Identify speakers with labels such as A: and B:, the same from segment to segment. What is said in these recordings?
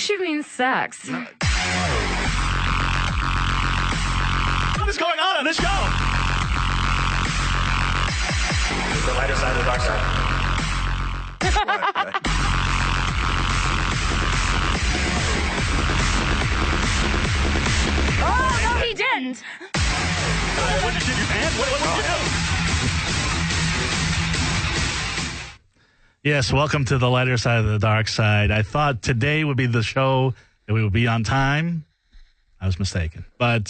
A: she means sex.
B: What is going on this show? The lighter side, the dark side.
A: Oh, no, he didn't.
B: What did you shit your pants? What did you do?
C: Yes, welcome to the lighter side of the dark side. I thought today would be the show that we would be on time. I was mistaken. But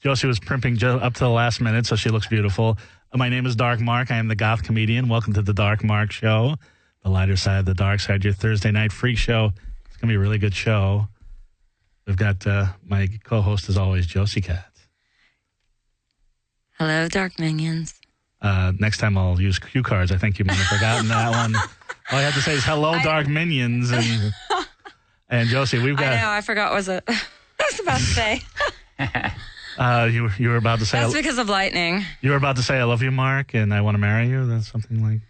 C: Josi was primping up to the last minute, so she looks beautiful. My name is Dark Mark. I am the goth comedian. Welcome to the Dark Mark Show, the lighter side of the dark side, your Thursday night freak show. It's going to be a really good show. We've got my co-host, as always, Josi Cat.
A: Hello, Dark Minions.
C: Next time I'll use cue cards. I think you might have forgotten that one. All I have to say is hello, Dark Minions. And Josi, we've got...
A: I know, I forgot what I was about to say.
C: You were about to say...
A: That's because of Lightning.
C: You were about to say, I love you, Mark, and I want to marry you? That's something like...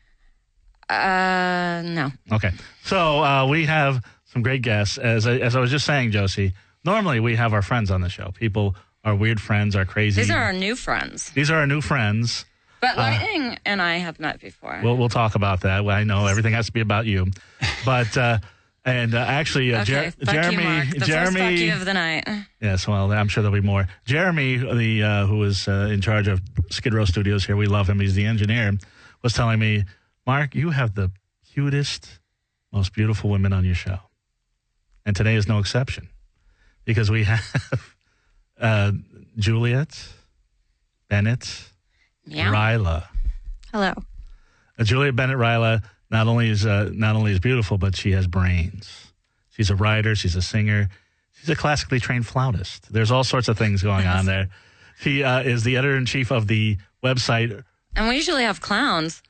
A: No.
C: Okay. So we have some great guests. As I was just saying, Josi, normally we have our friends on the show. People, our weird friends, our crazy...
A: These are our new friends.
C: These are our new friends.
A: But Lightning and I have met before.
C: We'll talk about that. I know everything has to be about you. But... actually,
A: okay,
C: Jeremy,
A: you, Mark. The first fuck you of the night.
C: Yes, well, I'm sure there'll be more. Jeremy, who is in charge of Skid Row Studios here, we love him. He's the engineer. Was telling me, Mark, you have the cutest, most beautiful women on your show, and today is no exception because we have Juliet, Bennett, Ryla.
A: Hello,
C: Juliet Bennett Ryla. Not only is beautiful, but she has brains. She's a writer. She's a singer. She's a classically trained flautist. There's all sorts of things going on there. She is the editor-in-chief of the website.
A: And we usually have clowns.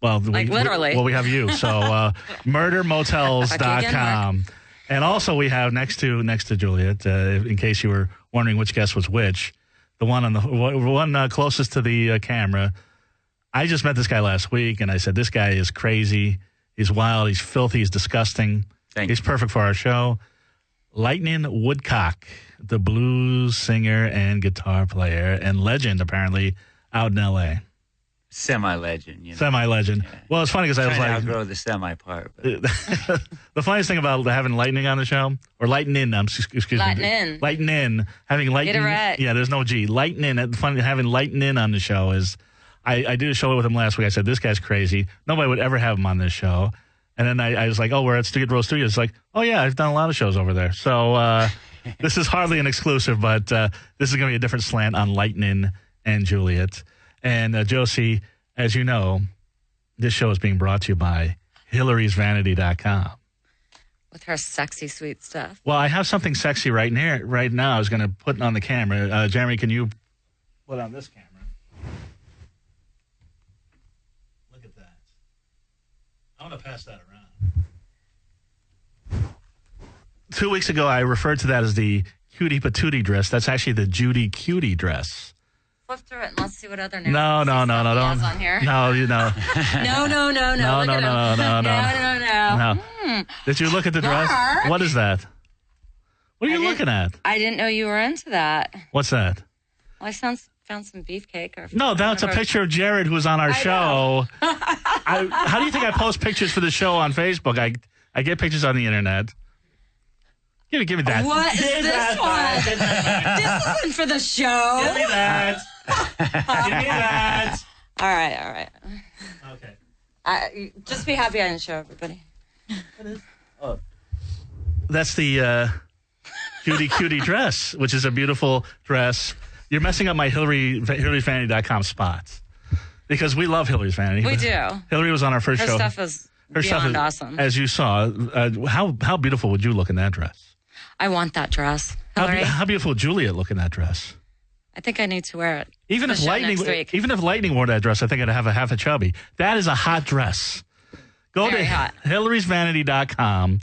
C: Well,
A: literally.
C: We have you. So murdermotels.com. And also we have next to Juliet, in case you were wondering which guest was which, the one closest to the camera. I just met this guy last week, and I said, this guy is crazy. He's wild. He's filthy. He's disgusting. He's perfect for our show. Lighnin Woodcock, the blues singer and guitar player and legend, apparently, out in L.A.
D: Semi-legend. You know?
C: Semi-legend. Yeah. Well, it's funny because I was like...
D: outgrow the semi part. But.
C: The funniest thing about having Lightning on the show, or Lighnin, excuse me. Lighnin. Having Lightning.
A: Get it right.
C: Yeah, there's no G. Having Lighnin on the show is... I did a show with him last week. I said, this guy's crazy. Nobody would ever have him on this show. And then I was like, oh, we're at Skid Row Studios. It's like, oh, yeah, I've done a lot of shows over there. So this is hardly an exclusive, but this is going to be a different slant on Lightnin and Juliet. And Josi, as you know, this show is being brought to you by Hillary'sVanity.com.
A: With her sexy, sweet stuff.
C: Well, I have something sexy right now. I was going to put it on the camera. Jeremy, can you put on this camera? I'm going to pass that around. 2 weeks ago, I referred to that as the cutie patootie dress. That's actually the Judy cutie dress.
A: Flip through it and let's see what other names
C: No.
A: Don't. On here.
C: No, you know.
A: No.
C: Did you look at the dress?
A: Mark.
C: What is that? What are you looking at?
A: I didn't know you were into that.
C: What's that?
A: Well, I found some beefcake.
C: No, that's a picture of Jared who's on our show. How do you think I post pictures for the show on Facebook? I get pictures on the internet. Give me that.
A: What is this one? This isn't for the show.
C: Give me that. Give me that.
A: All right.
C: Okay.
A: Just be happy I didn't show everybody.
C: What is? Oh, that's the Judy cutie dress, which is a beautiful dress. You're messing up my Hillary'sVanity.com spots because we love Hillary's Vanity.
A: We do.
C: Hillary was on our first show.
A: Her stuff is beyond awesome.
C: As you saw, how beautiful would you look in that dress?
A: I want that dress. Hillary.
C: How beautiful would Juliet look in that dress?
A: I think I need to wear it.
C: Even if Lightning wore that dress, I think I'd have a half a chubby. That is a hot dress. Go to Hillary'sVanity.com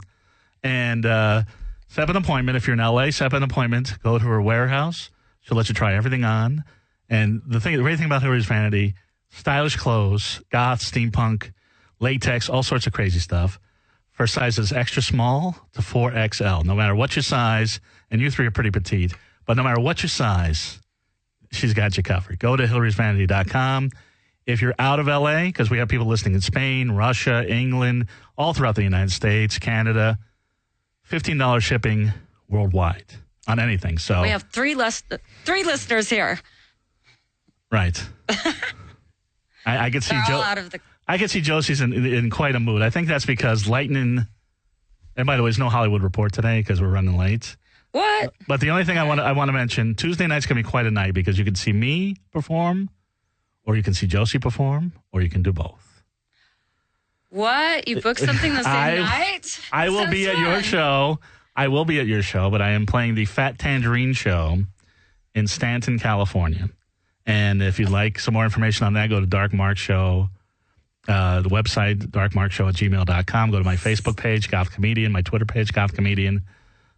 C: and set up an appointment. If you're in LA, set up an appointment. Go to her warehouse. She'll let you try everything on. And the great thing about Hillary's Vanity, stylish clothes, goth, steampunk, latex, all sorts of crazy stuff Her size is extra small to 4XL. No matter what your size, and you three are pretty petite, but no matter what your size, she's got you covered. Go to Hillary'sVanity.com. If you're out of L.A., because we have people listening in Spain, Russia, England, all throughout the United States, Canada, $15 shipping worldwide on anything. So
A: we have three listeners here.
C: Right. I could see I could see Josi's in quite a mood. I think that's because Lighnin, and by the way, there's no Hollywood report today because we're running late.
A: What?
C: But the only thing I want to mention, Tuesday night's going to be quite a night because you can see me perform, or you can see Josi perform, or you can do both.
A: What? You booked something the same night?
C: I will be at your show. I will be at your show, but I am playing the Fat Tangerine Show in Stanton, California. And if you'd like some more information on that, go to Dark Mark Show, the website, darkmarkshow@gmail.com. Go to my Facebook page, Goth Comedian, my Twitter page, Goth Comedian,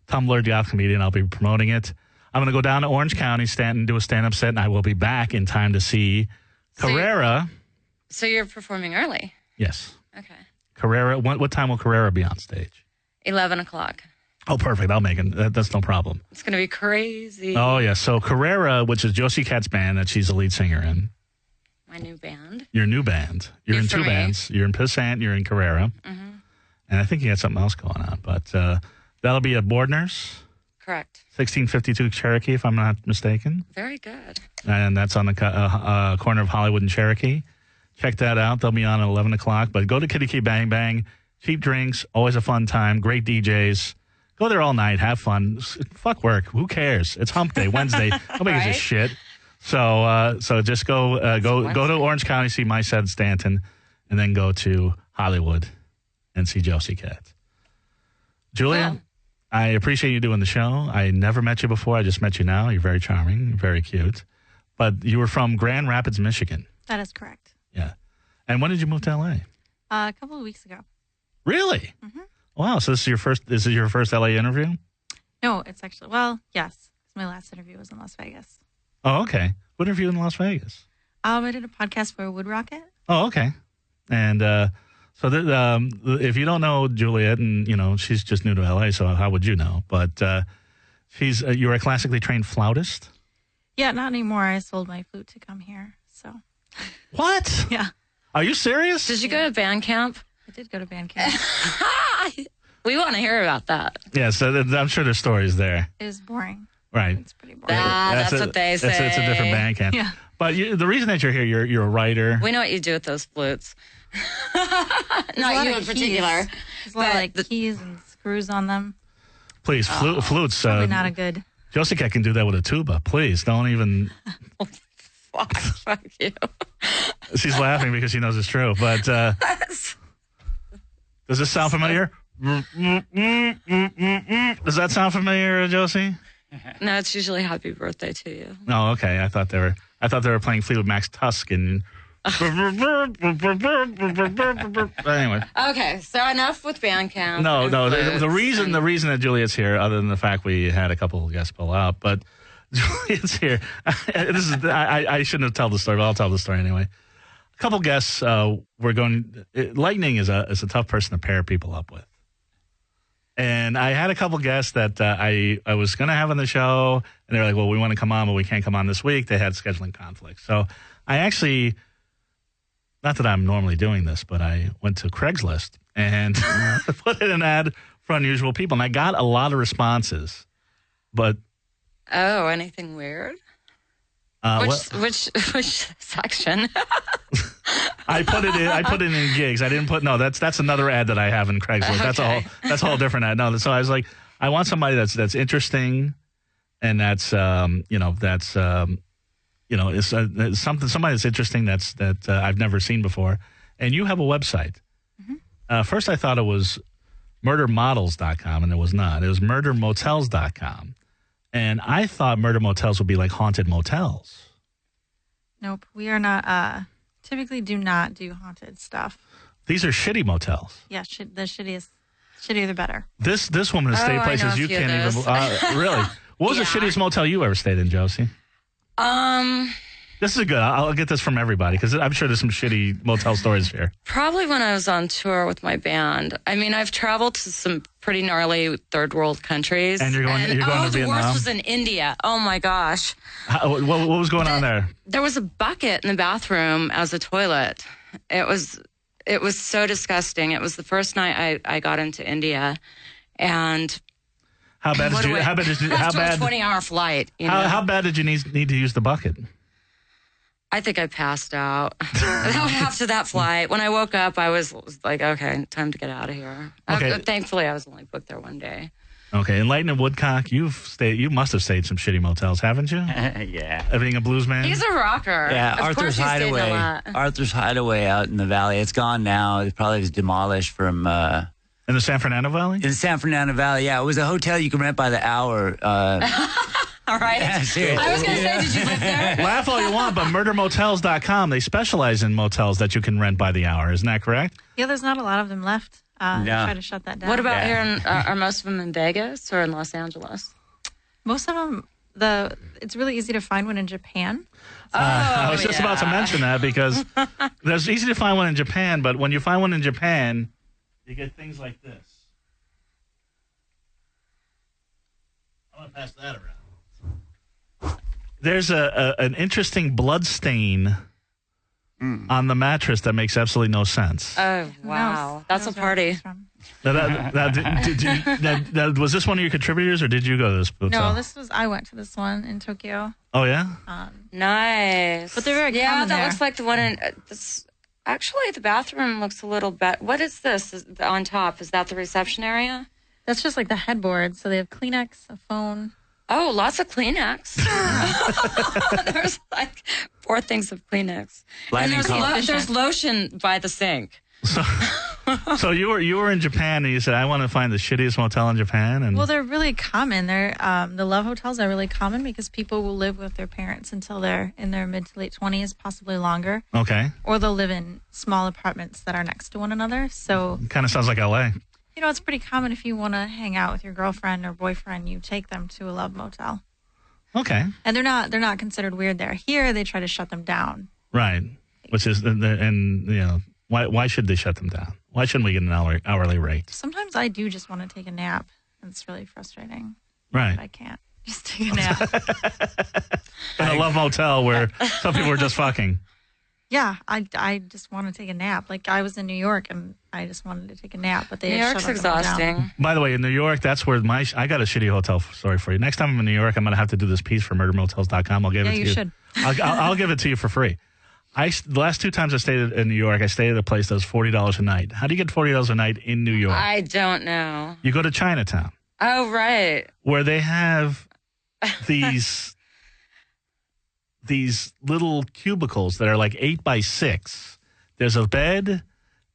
C: Tumblr, Goth Comedian. I'll be promoting it. I'm going to go down to Orange County, Stanton, do a stand-up set, and I will be back in time to see Carrera.
A: So you're performing early?
C: Yes.
A: Okay.
C: Carrera. What time will Carrera be on stage?
A: 11 o'clock.
C: Oh, perfect. I'll make it. That's no problem.
A: It's going to be crazy.
C: Oh, yeah. So Carrera, which is Josi Cat's band that she's the lead singer in.
A: My new band.
C: Your new band. You're in two bands. You're in Pissant, you're in Carrera. Mm-hmm. And I think you got something else going on. But that'll be at Bordner's.
A: Correct.
C: 1652 Cherokee, if I'm not mistaken.
A: Very good.
C: And that's on the corner of Hollywood and Cherokee. Check that out. They'll be on at 11 o'clock. But go to Kitty Key Bang Bang. Cheap drinks. Always a fun time. Great DJs. Go there all night. Have fun. Fuck work. Who cares? It's hump day, Wednesday. Nobody gives a shit. So just go to Orange County, see my set in Stanton, and then go to Hollywood and see Josi Cat. Julia, I appreciate you doing the show. I never met you before. I just met you now. You're very charming, very cute. But you were from Grand Rapids, Michigan.
E: That is correct.
C: Yeah. And when did you move to L.A.?
E: A couple of weeks ago.
C: Really?
E: Mm-hmm.
C: Wow. So this is your first LA interview?
E: No, it's actually, well, yes. My last interview was in Las Vegas.
C: Oh, okay. What interview in Las Vegas?
E: I did a podcast for Wood Rocket.
C: Oh, okay. And if you don't know Juliet, and she's just new to LA, so how would you know? But you're a classically trained flautist?
E: Yeah, not anymore. I sold my flute to come here. So.
C: What?
E: Yeah.
C: Are you serious?
A: Did you go to band camp?
E: I did go to band camp.
A: We want to hear about that.
C: Yeah, so I'm sure there's stories there.
E: It was boring.
C: Right.
E: It's pretty boring.
A: That's what they say.
C: It's a different band camp.
E: Yeah.
C: But the reason that you're here, you're a writer.
A: We know what you do with those flutes. Not you in particular.
E: There's a lot of like keys and screws on them.
C: Please, flutes.
E: Probably not a good.
C: Josi can do that with a tuba. Please, don't even.
A: Fuck you.
C: She's laughing because she knows it's true. But does this sound familiar? Does that sound familiar, Josi?
A: No, it's usually "Happy Birthday" to you.
C: Oh, okay. I thought they were playing Fleetwood Mac's Tusk and. Anyway.
A: Okay, so enough with Bandcamp.
C: No. The reason that Juliet's here, other than the fact we had a couple of guests pull out, but Juliet's here. I shouldn't have told the story, but I'll tell the story anyway. A couple guests Lightning is a tough person to pair people up with. And I had a couple guests that I was going to have on the show, and they were like, well, we want to come on, but we can't come on this week. They had scheduling conflicts. So I actually, not that I'm normally doing this, but I went to Craigslist and put in an ad for unusual people. And I got a lot of responses. But
A: oh, anything weird? Which section?
C: I put it in gigs. I didn't put that's another ad that I have in Craigslist.
A: Okay.
C: That's a whole different ad. No, so I was like, I want somebody that's interesting, and that's somebody that's interesting that I've never seen before. And you have a website. Mm-hmm. First, I thought it was murdermodels.com, and it was not. It was murdermotels.com. And I thought murder motels would be like haunted motels.
E: Nope. We are not, typically do not do haunted stuff.
C: These are shitty motels.
E: Yeah, the shittier the better.
C: This woman has stayed places you can't even... really? What was the shittiest motel you ever stayed in, Josi? This is good. I'll get this from everybody because I'm sure there's some shitty motel stories here.
A: Probably when I was on tour with my band. I mean, I've traveled to some pretty gnarly third world countries.
C: And you're going to
A: the
C: Vietnam?
A: worst was in India. Oh, my gosh.
C: What was going on there?
A: There was a bucket in the bathroom as a toilet. It was so disgusting. It was the first night I got into India. And
C: how bad did you? How bad?
A: A 20-hour flight.
C: How bad did you need to use the bucket?
A: I think I passed out after that flight. When I woke up, I was like, "Okay, time to get out of here."
C: Okay.
A: Thankfully, I was only booked there one day.
C: Okay, and Lighnin Woodcock, you must have stayed some shitty motels, haven't you?
D: Yeah.
C: Being a blues man.
A: He's a rocker.
D: Yeah,
A: Of
D: Arthur's
A: course he stayed in a
D: Hideaway.
A: lot.
D: Arthur's Hideaway out in the valley. It's gone now. It probably was demolished from
C: In the San Fernando Valley?
D: in the San Fernando Valley. Yeah, it was a hotel you could rent by the hour.
A: All right.
D: Yeah, seriously.
A: I was going to say, did you live there?
C: Laugh all you want, but murdermotels.com, they specialize in motels that you can rent by the hour. Isn't that correct?
E: Yeah, there's not a lot of them left. They try to shut that down.
A: What about here? Are most of them in Vegas or in Los Angeles?
E: Most of them? It's really easy to find one in Japan.
C: I was just about to mention that because there's easy to find one in Japan, but when you find one in Japan, you get things like this. I'm going to pass that around. There's an interesting blood stain on the mattress that makes absolutely no sense.
A: Oh, wow. That's a party.
C: Was this one of your contributors, or did you go to this hotel?
E: No, I went to this one in Tokyo.
C: Oh, yeah?
A: Nice.
E: But they're very
A: Yeah,
E: common
A: that
E: there.
A: looks like the one in... actually, the bathroom looks a little better. What is this on top? Is that the reception area?
E: That's just like the headboard. So they have Kleenex, a phone.
A: Oh, lots of Kleenex. There's like 4 things of Kleenex. And there's lotion by the sink.
C: So you were in Japan and you said, I want to find the shittiest motel in Japan. And
E: Well, they're really common. The love hotels are really common because people will live with their parents until they're in their mid to late 20s, possibly longer.
C: Okay.
E: Or they'll live in small apartments that are next to one another. So
C: Kind of sounds like L.A.
E: it's pretty common if you want to hang out with your girlfriend or boyfriend, you take them to a love motel.
C: Okay.
E: And they're not considered weird there. Here, they try to shut them down.
C: Right. Which is, why should they shut them down? Why shouldn't we get an hourly rate?
E: Sometimes I do just want to take a nap. And it's really frustrating.
C: Right.
E: But I can't just take a nap.
C: In a love motel where some people are just fucking.
E: Yeah, I just want to take a nap. Like I was in New York and I just wanted to take a nap, but they
A: New York's
E: shut everyone
A: exhausting.
E: down.
C: By the way, in New York, that's where I got a shitty hotel story for you. Next time I'm in New York, I'm going to have to do this piece for murdermotels.com. I'll give it to you.
E: Yeah, you should.
C: I'll give it to you for free. The last 2 times I stayed in New York, I stayed at a place that was $40 a night. How do you get $40 a night in New York?
A: I don't know.
C: You go to Chinatown,
A: Oh, right.
C: where they have these little cubicles that are like 8 by 6. There's a bed,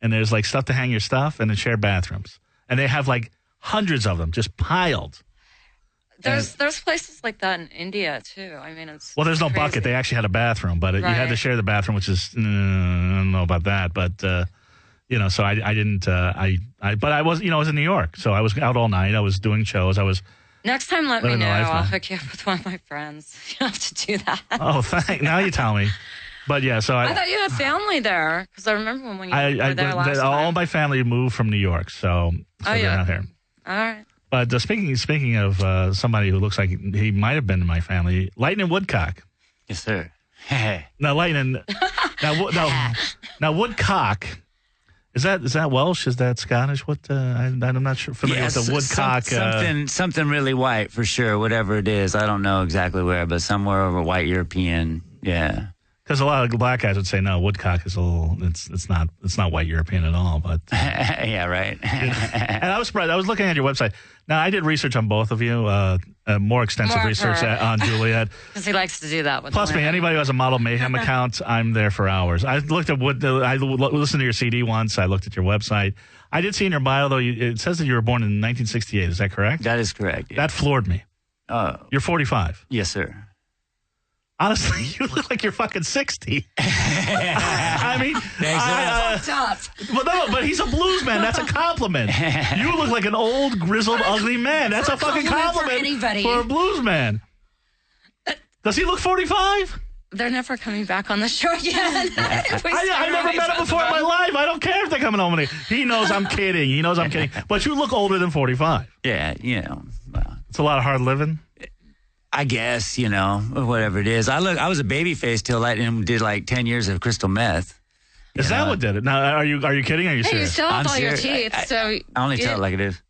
C: and there's like stuff to hang your stuff, and then shared bathrooms. And they have like hundreds of them just piled.
A: There's places like that in India, too. I mean, it's
C: Well, there's no
A: crazy.
C: bucket. They actually had a bathroom, but you had to
A: Right.
C: share the bathroom, which is, I don't know about that. But, so I didn't, but I was, I was in New York. So I was out all night. I was doing shows. I was,
A: Next time, let me
C: Living the
A: know.
C: life,
A: I'll
C: man.
A: hook you up with one of my friends. You have to do that.
C: now you tell me. But yeah, so
A: I thought you had family there because I remember when you were there last
C: all
A: time.
C: my family moved from New York. So they're
A: yeah.
C: not here.
A: All right.
C: But speaking of somebody who looks like he might have been in my family, Lighnin Woodcock.
D: Yes, sir.
C: Now, Lighnin, now Woodcock, is that Welsh? Is that Scottish? What? I'm not sure familiar with the Woodcock.
D: Something really white for sure. Whatever it is, I don't know exactly where, but somewhere over white European. Yeah.
C: Because a lot of black guys would say no, Woodcock is a little. It's not white European at all. But
D: Yeah, right.
C: and I was surprised. I was looking at your website. Now I did research on both of you, more extensive
A: More of
C: research
A: her.
C: on Juliet.
A: Because he likes to do that with
C: Plus me,
A: women.
C: anybody who has a Model Mayhem account, I'm there for hours. I looked at I listened to your CD once. I looked at your website. I did see in your bio though, it says that you were born in 1968. Is that correct?
D: That is correct. Yeah.
C: That floored me. You're 45.
D: Yes, sir.
C: Honestly, you look like you're fucking 60. I mean, but he's a blues man. That's a compliment. You look like an old, grizzled, ugly man. That's a fucking
A: compliment for
C: compliment
A: anybody.
C: for a blues man. Does he look 45?
A: They're never coming back on the show again.
C: I never met him before in my life. I don't care if they're coming home with me. He knows I'm kidding. He knows I'm kidding. But you look older than 45.
D: Yeah, well,
C: It's a lot of hard living.
D: I guess, whatever it is. I was a baby face till Lighnin did like 10 years of crystal meth.
C: Is that what did it? Now, are you kidding? Or are you
A: Hey, you
C: serious?
A: still have
D: I'm
A: all your
D: serious.
A: teeth, so
D: I only tell it like it is.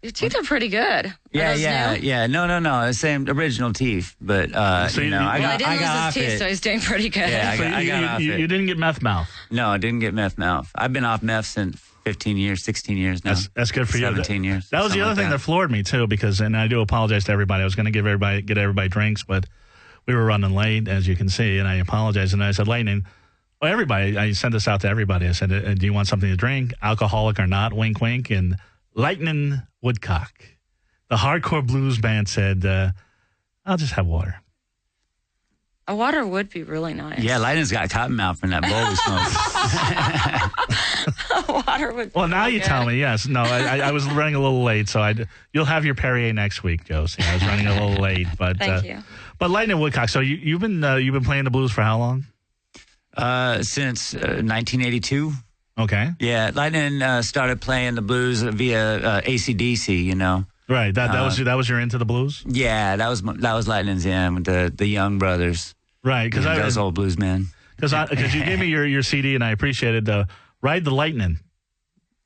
A: your teeth are pretty good. Are those new?
D: Yeah. No. The same original teeth, but
C: So you-
D: I
A: Well,
D: got
A: I didn't lose
D: off
A: his teeth,
D: it.
A: so he's doing pretty good.
D: Yeah,
C: So
D: I got off
C: you
D: it.
C: didn't get meth mouth.
D: No, I didn't get meth mouth. I've been off meth since 15 years, 16 years now.
C: That's good for you.
D: 17 years.
C: That was the
D: something
C: other
D: like
C: thing that floored me too, because, and I do apologize to everybody. I was going to get everybody drinks, but we were running late, as you can see, and I apologize. And I said, Lighnin, well, everybody, I sent this out to everybody. I said, do you want something to drink, alcoholic or not? Wink, wink. And Lighnin Woodcock, the hardcore blues band, said, I'll just have water.
A: A water would be really nice.
D: Yeah, Lighnin's got cotton mouth from that bowl we smoked.
A: Water would be
C: Well, now
A: really
C: you
A: good.
C: tell me. Yes. No, I was running a little late, so you'll have your Perrier next week, Josie. I was running a little late, but
A: Thank you.
C: But Lighnin Woodcock. So you've been playing the blues for how long?
D: Since 1982.
C: Okay.
D: Yeah, Lighnin started playing the blues via AC/DC,
C: Right. That was your into the blues.
D: Yeah, that was Lighnin's in with the Young Brothers.
C: Right. Because
D: Those old blues men.
C: because you gave me your CD and I appreciated Ride the Lightning.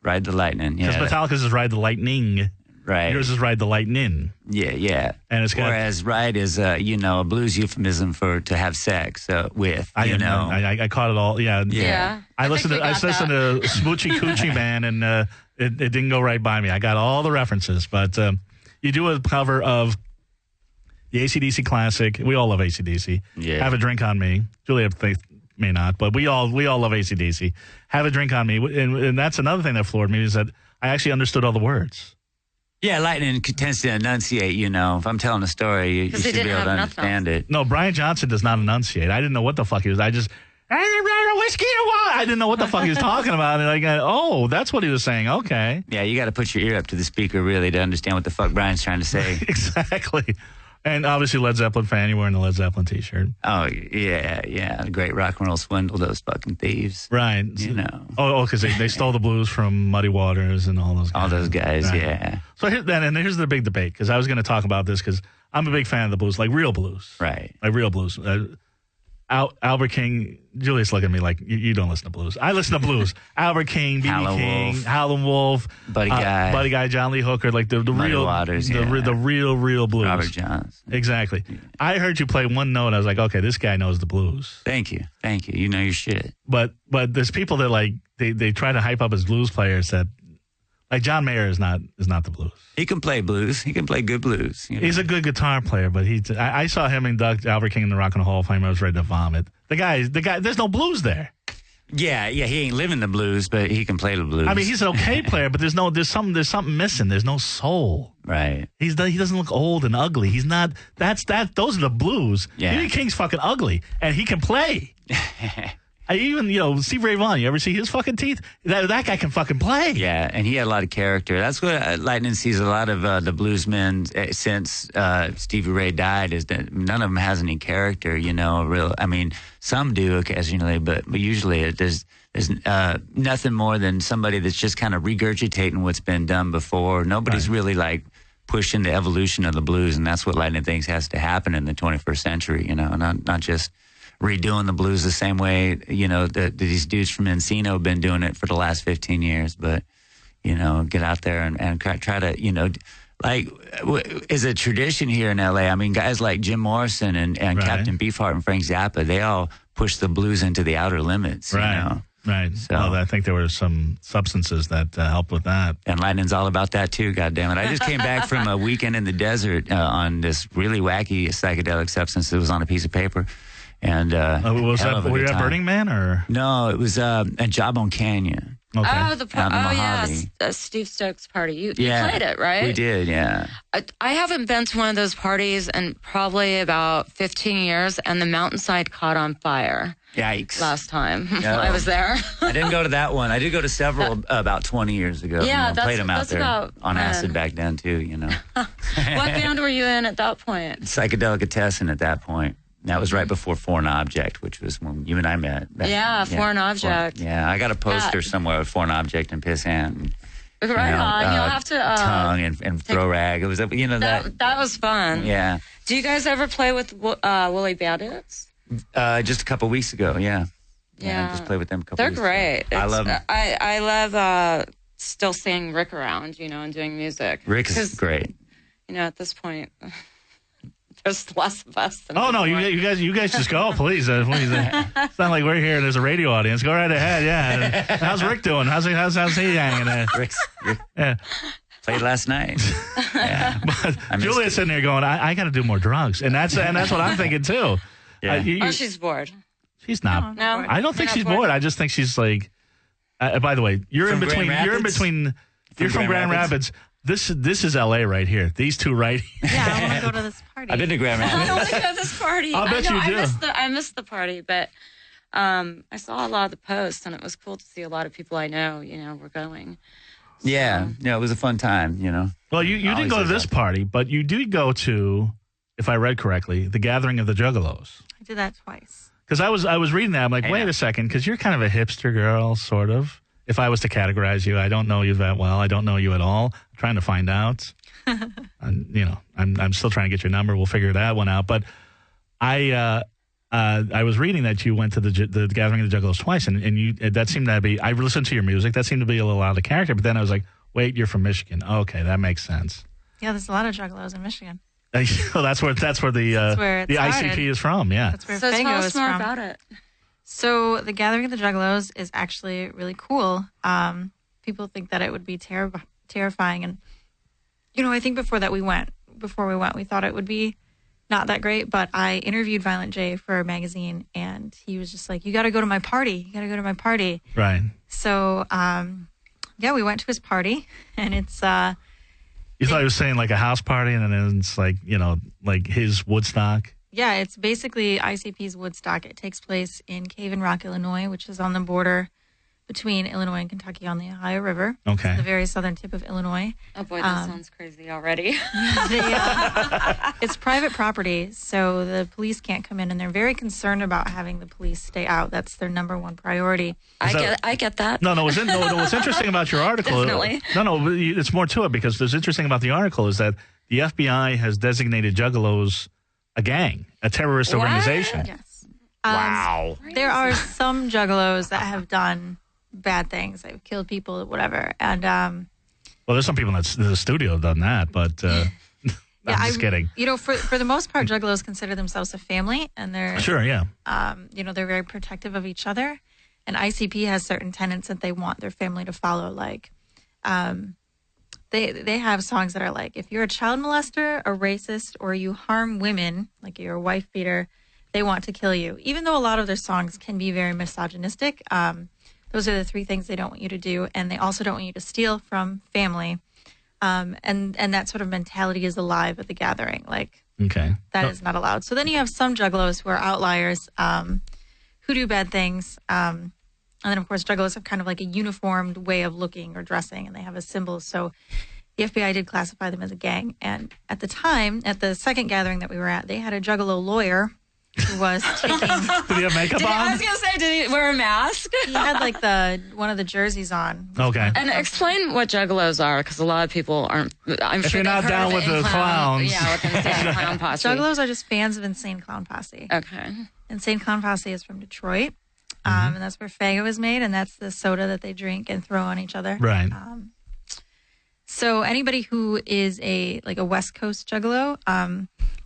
D: Ride the Lightning.
C: Because
D: Yeah,
C: Metallica's is Ride the Lightning.
D: right.
C: Yours is Ride the Lightning.
D: Yeah.
C: And it's got.
D: Whereas ride is a blues euphemism for to have sex with.
C: I caught it all. Yeah.
A: Yeah.
C: I listened
A: think
C: to
A: we got
C: to Smoochy Coochie Man, and it didn't go right by me. I got all the references, but you do a cover of the AC/DC classic. We all love AC/DC.
D: Yeah.
C: Have a Drink on Me. Juliet may not, but we all love AC/DC. Have a Drink on Me, and that's another thing that floored me, is that I actually understood all the words.
D: Yeah, Lighnin tends to enunciate, If I'm telling a story, you
A: Because he
D: should be
A: didn't
D: able to
A: have
D: understand it.
C: No, Brian Johnson does not enunciate. I didn't know what the fuck he was. I just. Whiskey or what? I didn't know what the fuck he was talking about. And I go, that's what he was saying. Okay.
D: Yeah, you got to put your ear up to the speaker, really, to understand what the fuck Brian's trying to say.
C: Exactly. And obviously, Led Zeppelin fan, you're wearing the Led Zeppelin t-shirt.
D: Oh, yeah. The great rock and roll swindle, those fucking thieves.
C: Right. Oh, because they stole the blues from Muddy Waters and all those guys.
D: All those guys,
C: Right.
D: yeah.
C: So here's the big debate, because I was going to talk about this, because I'm a big fan of the blues, like real blues.
D: Right.
C: Like real blues. Albert King, Julius look at me like, you don't listen to blues. I listen to blues. Albert King, B.B.
D: Howlin'
C: King,
D: Wolf.
C: Howlin' Wolf.
D: Buddy Guy.
C: John Lee Hooker, like the
D: Muddy
C: real,
D: Waters,
C: the real blues.
D: Robert Johns.
C: Exactly. I heard you play one note. I was like, okay, this guy knows the blues.
D: Thank you. You know your shit.
C: But there's people that like they try to hype up as blues players that, like, John Mayer is not the blues.
D: He can play blues. He can play good blues.
C: He's a good guitar player, but I saw him induct Albert King in the Rock and Roll Hall of Fame. I was ready to vomit. The guy. There's no blues there.
D: Yeah. He ain't living the blues, but he can play the blues.
C: I mean, he's an okay player, but there's something missing. There's no soul.
D: right.
C: He doesn't look old and ugly. He's not. Those are the blues.
D: Yeah.
C: B.B. King's fucking ugly, and he can play. Steve Ray Vaughan, you ever see his fucking teeth? That guy can fucking play.
D: Yeah, and he had a lot of character. That's what Lighnin sees a lot of the bluesmen since Stevie Ray died, is that none of them has any character, some do occasionally, but usually there's nothing more than somebody that's just kind of regurgitating what's been done before. Nobody's really like pushing the evolution of the blues, and that's what Lighnin thinks has to happen in the 21st century, not just redoing the blues the same way, that these dudes from Encino have been doing it for the last 15 years. But, get out there and try to, is a tradition here in L.A. I mean, guys like Jim Morrison and
C: Right.
D: Captain Beefheart and Frank Zappa, they all push the blues into the outer limits,
C: Right. Right.
D: So-
C: Well, I think there were some substances that helped with that.
D: And Lighnin's all about that too, goddammit. I just came back from a weekend in the desert on this really wacky psychedelic substance that was on a piece of paper. And
C: Was
D: hell
C: that
D: of a
C: were
D: good
C: you at
D: time.
C: Burning Man or?
D: No, it was at Jawbone Canyon.
C: Okay.
A: Oh,
D: Out in
A: yeah,
D: Mojave.
A: Steve Stokes' party. You
D: Yeah,
A: played it, right?
D: We did, yeah.
A: I haven't been to one of those parties in probably about 15 years, and the mountainside caught on fire
D: Yikes.
A: last time
D: Yeah.
A: I was there.
D: I didn't go to that one. I did go to several about 20 years ago.
A: Yeah,
D: played them out
A: that's
D: there
A: about
D: on
A: when.
D: acid back then too.
A: What band were you in at that point?
D: Psychedelicatessen at that point. That was right before Foreign Object, which was when you and I met.
A: Foreign Object.
D: I got a poster somewhere with Foreign Object and Piss Ant.
A: Right on. You'll have to
D: tongue and throw rag. It was that
A: was fun.
D: Yeah.
A: Do you guys ever play with Woolly Bandits?
D: Just a couple weeks ago. Yeah.
A: Yeah.
D: I just played with them a couple.
A: They're
D: weeks
A: great.
D: ago. I love them.
A: I love still seeing Rick around, and doing music.
D: Rick is great.
A: At this point, there's less of us. Than
C: you guys just go, please. Please. It's not like we're here and there's a radio audience. Go right ahead. Yeah. How's Rick doing? How's he hanging?
D: Rick's
C: yeah.
D: Played last night. Yeah.
C: But Juliet's sitting there going, I got to do more drugs, and that's what I'm thinking too.
D: Yeah.
A: She's bored.
C: She's not.
A: No,
C: I don't think she's bored. I just think she's like. By the way, you're
D: from
C: in between. You're in between. You're from Grand Rapids. This is L.A. right here. These two right here.
E: Yeah, I want to go to this party.
D: I've been to Grand Rapids.
A: I want to go to this party.
C: I'll bet you do.
A: I missed the party, but I saw a lot of the posts, and it was cool to see a lot of people I know. Were going. So.
D: Yeah, it was a fun time.
C: Well, you didn't go to this party, but you did go to, if I read correctly, the gathering of the Juggalos.
E: I did that twice.
C: Because I was reading that, I'm like, wait a second, because you're kind of a hipster girl, sort of. If I was to categorize you, I don't know you that well. I don't know you at all. I'm trying to find out. And, I'm still trying to get your number. We'll figure that one out. But I was reading that you went to the gathering of the Juggalos twice, and you that seemed to be. I listened to your music. That seemed to be a little out of character. But then I was like, wait, you're from Michigan. Okay, that makes sense.
E: Yeah, there's a lot of Juggalos in Michigan.
C: That's where the ICP is from. Yeah.
E: That's where
A: So
E: Faygo
A: tell
E: is
A: us more
E: from.
A: about it.
E: So the Gathering of the Juggalos is actually really cool. People think that it would be terrifying, and I think before we went, we thought it would be not that great. But I interviewed Violent J for a magazine, and he was just like, "You got to go to my party. You got to go to my party."
C: Right.
E: So we went to his party, and it's.
C: You thought he was saying like a house party, and then it's like like his Woodstock.
E: Yeah, it's basically ICP's Woodstock. It takes place in Cave and Rock, Illinois, which is on the border between Illinois and Kentucky on the Ohio River.
C: Okay.
E: It's the very southern tip of Illinois.
A: Oh, boy, that sounds crazy already.
E: It's private property, so the police can't come in, and they're very concerned about having the police stay out. That's their number one priority.
A: I get that.
C: No, what's interesting about your article...
A: Definitely.
C: No, it's more to it, because what's interesting about the article is that the FBI has designated Juggalos a gang, a terrorist organization.
E: Yes.
C: Wow.
E: There are some Juggalos that have done bad things. They've killed people, whatever. And
C: well, there's some people in the studio have done that, but I'm just kidding.
E: For the most part, Juggalos consider themselves a family, and they're
C: sure, yeah.
E: They're very protective of each other. And ICP has certain tenets that they want their family to follow, like. They have songs that are like, if you're a child molester, a racist, or you harm women, like you're a wife beater, they want to kill you. Even though a lot of their songs can be very misogynistic, those are the three things they don't want you to do. And they also don't want you to steal from family. And that sort of mentality is alive at the gathering. Like,
C: okay,
E: that is not allowed. So then you have some Juggalos who are outliers, who do bad things. And then, of course, Juggalos have kind of like a uniformed way of looking or dressing, and they have a symbol. So the FBI did classify them as a gang. And at the time, at the second gathering that we were at, they had a Juggalo lawyer who was taking...
C: Did he have makeup on?
A: I was going to say, did he wear a mask?
E: He had like one of the jerseys on.
C: Okay.
A: And explain what Juggalos are, because a lot of people aren't...
C: If you're not down with the clowns.
A: Yeah, with Insane Clown Posse.
E: Juggalos are just fans of Insane Clown Posse.
A: Okay.
E: Insane Clown Posse is from Detroit. And that's where Faygo is made, and that's the soda that they drink and throw on each other.
C: Right.
E: So anybody who is a West Coast Juggalo,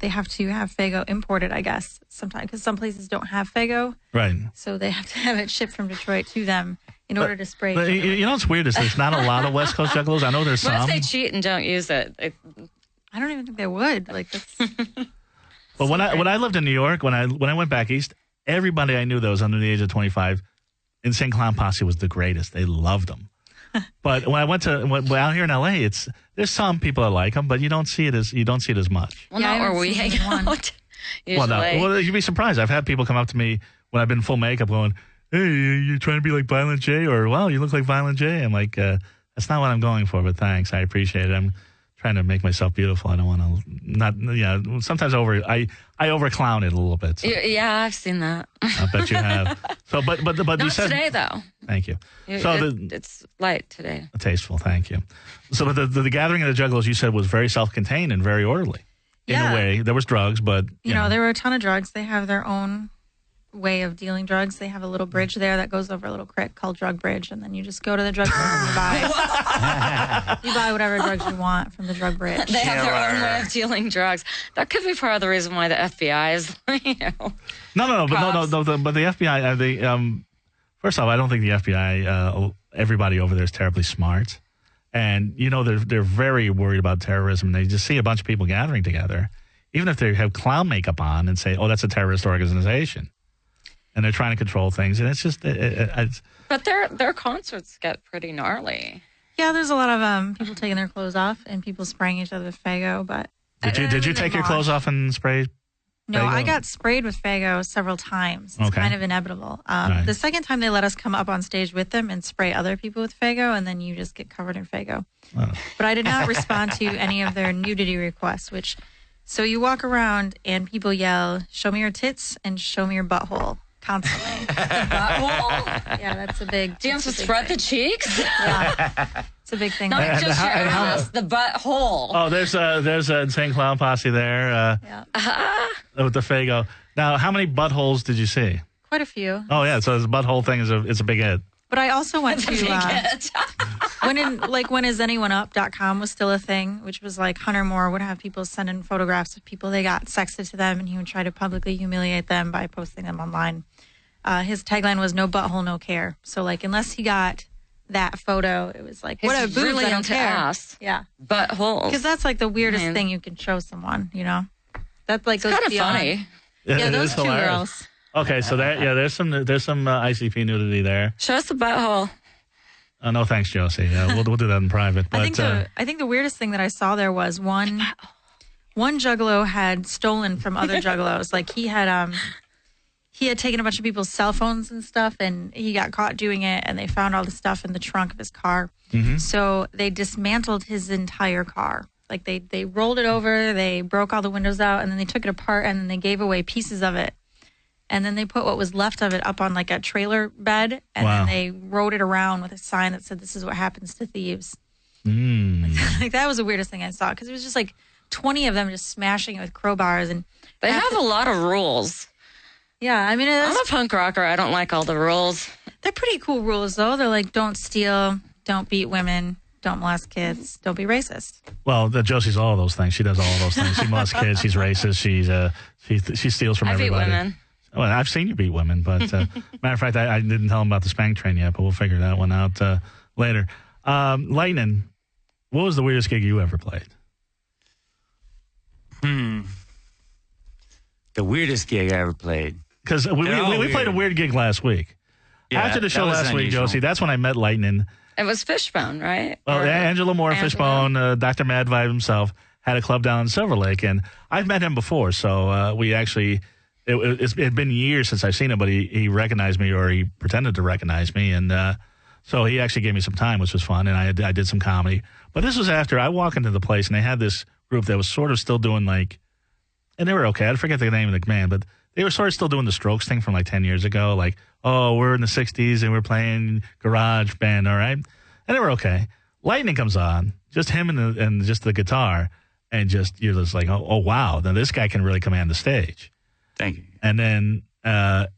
E: they have to have Faygo imported, I guess, sometimes, because some places don't have Faygo.
C: Right.
E: So they have to have it shipped from Detroit to them in order to spray.
C: But you know what's weird is there's not a lot of West Coast Juggalos. I know there's
A: What
C: some.
A: if they cheat and don't use it?
E: I don't even think they would. Like that's.
C: But when I lived in New York, when I went back east, everybody I knew that was under the age of 25, Insane Clown Posse was the greatest. They loved them. But when I went out here in LA, there's some people that like them, but you don't see it as much.
A: Well,
E: Yeah,
A: not where we hang out. Usually.
C: Well, you'd be surprised. I've had people come up to me when I've been full makeup, going, "Hey, you trying to be like Violent J?" Or, "Well, you look like Violent J." I'm like, "That's not what I'm going for, but thanks, I appreciate it. I'm trying to make myself beautiful. I don't want to not. Yeah, sometimes I over clown it a little bit. So.
A: Yeah, I've seen that.
C: I bet you have. So, but you
A: Not
C: said
A: today though.
C: Thank you.
A: It's light today.
C: Tasteful. Thank you. So, but the gathering of the Juggalos, you said, was very self-contained and very orderly. In a way, there was drugs, but
E: you know, there were a ton of drugs. They have their own way of dealing drugs. They have a little bridge there that goes over a little creek called Drug Bridge, and then you just go to the drug bridge and you buy whatever drugs you want from the drug bridge.
A: They have their own way of dealing drugs. That could be part of the reason why the FBI is,
C: No, but the FBI, first off, I don't think the FBI, everybody over there is terribly smart. And, they're very worried about terrorism. They just see a bunch of people gathering together, even if they have clown makeup on, and say, oh, that's a terrorist organization. And they're trying to control things. And it's just...
A: But their concerts get pretty gnarly.
E: Yeah, there's a lot of people taking their clothes off and people spraying each other with Faygo. But
C: Did you take your clothes off and spray
E: No,
C: Faygo?
E: I got sprayed with Faygo several times. It's kind of inevitable.
C: Right.
E: The second time they let us come up on stage with them and spray other people with Faygo, and then you just get covered in Faygo.
C: Oh.
E: But I did not respond to any of their nudity requests, so you walk around and people yell, show me your tits and show me your butthole constantly.
A: Butthole?
E: Yeah, that's a big...
A: Do you have to spread the cheeks?
E: Yeah, it's a big thing.
A: Not just your ass, the butthole.
C: Oh, there's a Insane Clown Posse there with the Faygo. Now, how many buttholes did you see?
E: Quite a few.
C: Oh, yeah, so the butthole thing is a big hit.
E: But I also went to when isanyoneup.com was still a thing, which was like Hunter Moore would have people send in photographs of people they got sexted to them, and he would try to publicly humiliate them by posting them online. His tagline was "No butthole, no care." So like, unless he got that photo, it was like, what a boobs,
A: really
E: I don't
A: into
E: care.
A: ass.
E: Yeah,
A: Buttholes.
E: because that's like the weirdest thing you can show someone. That like goes
A: Kind of
E: beyond.
A: funny.
E: Yeah,
C: It
E: those
C: is
E: two
C: hilarious.
E: girls.
C: Okay, so there's some ICP nudity there.
A: Show us the butthole.
C: No, thanks, Josi. We'll do that in private. But
E: I think the weirdest thing that I saw there was one Juggalo had stolen from other Juggalos. Like he had taken a bunch of people's cell phones and stuff, and he got caught doing it, and they found all the stuff in the trunk of his car.
C: Mm-hmm.
E: So they dismantled his entire car. Like they rolled it over, they broke all the windows out, and then they took it apart, and then they gave away pieces of it. And then they put what was left of it up on like a trailer bed, and then they rode it around with a sign that said, "This is what happens to thieves." Like that was the weirdest thing I saw, because it was just like 20 of them just smashing it with crowbars, and
A: They have a lot of rules.
E: yeah, I mean,
A: I'm a punk rocker. I don't like all the rules.
E: they're pretty cool rules though. They're like, don't steal, don't beat women, don't molest kids, don't be racist.
C: well, Josie's all of those things. She does all of those things. She molests kids. She's racist. She steals from
A: I beat
C: everybody.
A: women.
C: Well, I've seen you beat women, but matter of fact, I didn't tell him about the spank train yet, but we'll figure that one out later. Lighnin, what was the weirdest gig you ever played?
D: The weirdest gig I ever played.
C: Because we played a weird gig last week.
D: Yeah,
C: After the show
D: that was
C: last week,
D: unusual.
C: Josie, that's when I met Lighnin.
A: It was Fishbone, right?
C: Well,
A: Or
C: Angela Moore,
A: Angela.
C: Fishbone, Dr. Mad Vibe himself had a club down in Silver Lake, and I've met him before, so we actually... It had been years since I've seen him, but he recognized me, or he pretended to recognize me, and so he actually gave me some time, which was fun, and I did some comedy. But this was after I walked into the place, and they had this group that was sort of still doing like, and they were okay. I forget the name of the band, but they were sort of still doing the Strokes thing from like 10 years ago, like, oh, we're in the 60s and we're playing garage band, all right? And they were okay. Lighnin comes on, just him and just the guitar, and you're just like, oh wow, now this guy can really command the stage.
D: Thank you.
C: And then the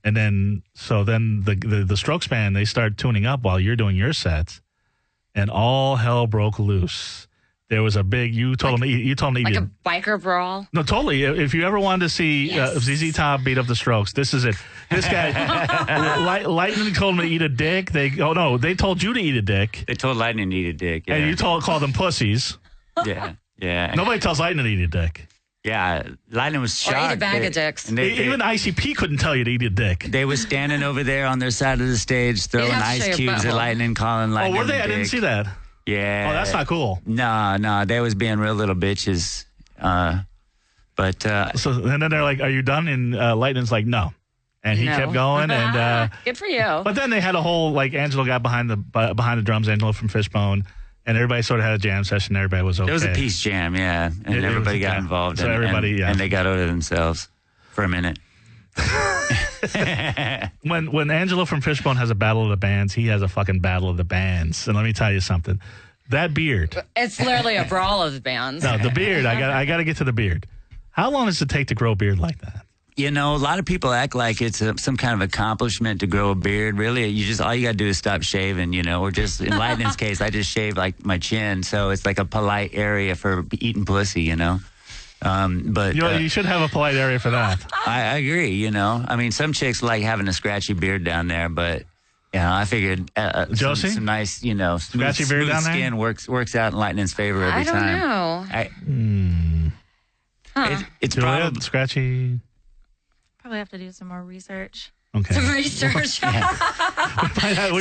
C: Strokes band, they start tuning up while you're doing your sets, and all hell broke loose. There was a big. You told him to eat
A: Like a biker brawl.
C: No, totally. If you ever wanted to see ZZ Top beat up the Strokes, this is it. This guy, Lighnin told him to eat a dick. They told you to eat a dick,
D: They told Lighnin to eat a dick. Yeah.
C: and you called them pussies.
D: Yeah. Yeah.
C: Nobody tells Lighnin to eat a dick.
D: Yeah. Lighnin was
A: Or
D: shocked.
A: eat a bag of dicks.
D: And
C: Even ICP couldn't tell you to eat a dick.
D: they were standing over there on their side of the stage, throwing
A: have to show
D: ice
A: your
D: cubes at
A: butthole.
D: Lightning, calling Lightning.
C: Oh, were they?
D: a
C: I didn't
D: dick.
C: see that.
D: Yeah.
C: Oh, that's not cool.
D: No, they was being real little bitches. But
C: So and then they're like, "Are you done?" And Lightnin's like, "No," and he
A: No.
C: kept going. And
A: Good for you.
C: but then they had a whole like Angela got behind the drums, Angela from Fishbone, and everybody sort of had a jam session. Everybody was okay.
D: There was a peace jam, yeah, and everybody got involved.
C: So everybody,
D: and they got over themselves for a minute.
C: When Angelo from Fishbone has a battle of the bands, he has a fucking battle of the bands. And let me tell you something. That beard.
A: It's literally a brawl of the bands.
C: No, the beard. I got to get to the beard. How long does it take to grow a beard like that?
D: You know, a lot of people act like it's some kind of accomplishment to grow a beard. Really, all you got to do is stop shaving, you know, or just, in Lightnin's case, I just shave like my chin. So it's like a polite area for eating pussy, you know. But
C: you should have a polite area for that.
D: I agree, you know. I mean, some chicks like having a scratchy beard down there, but you know, I figured
C: Josi?
D: some nice, you know,
C: Scratchy beard down there?
D: skin works out in Lightnin's favor every time.
A: I don't know.
D: It's
C: Juliet,
D: probably
C: scratchy.
E: Probably have to do some more research.
C: Okay.
A: Some research.
C: We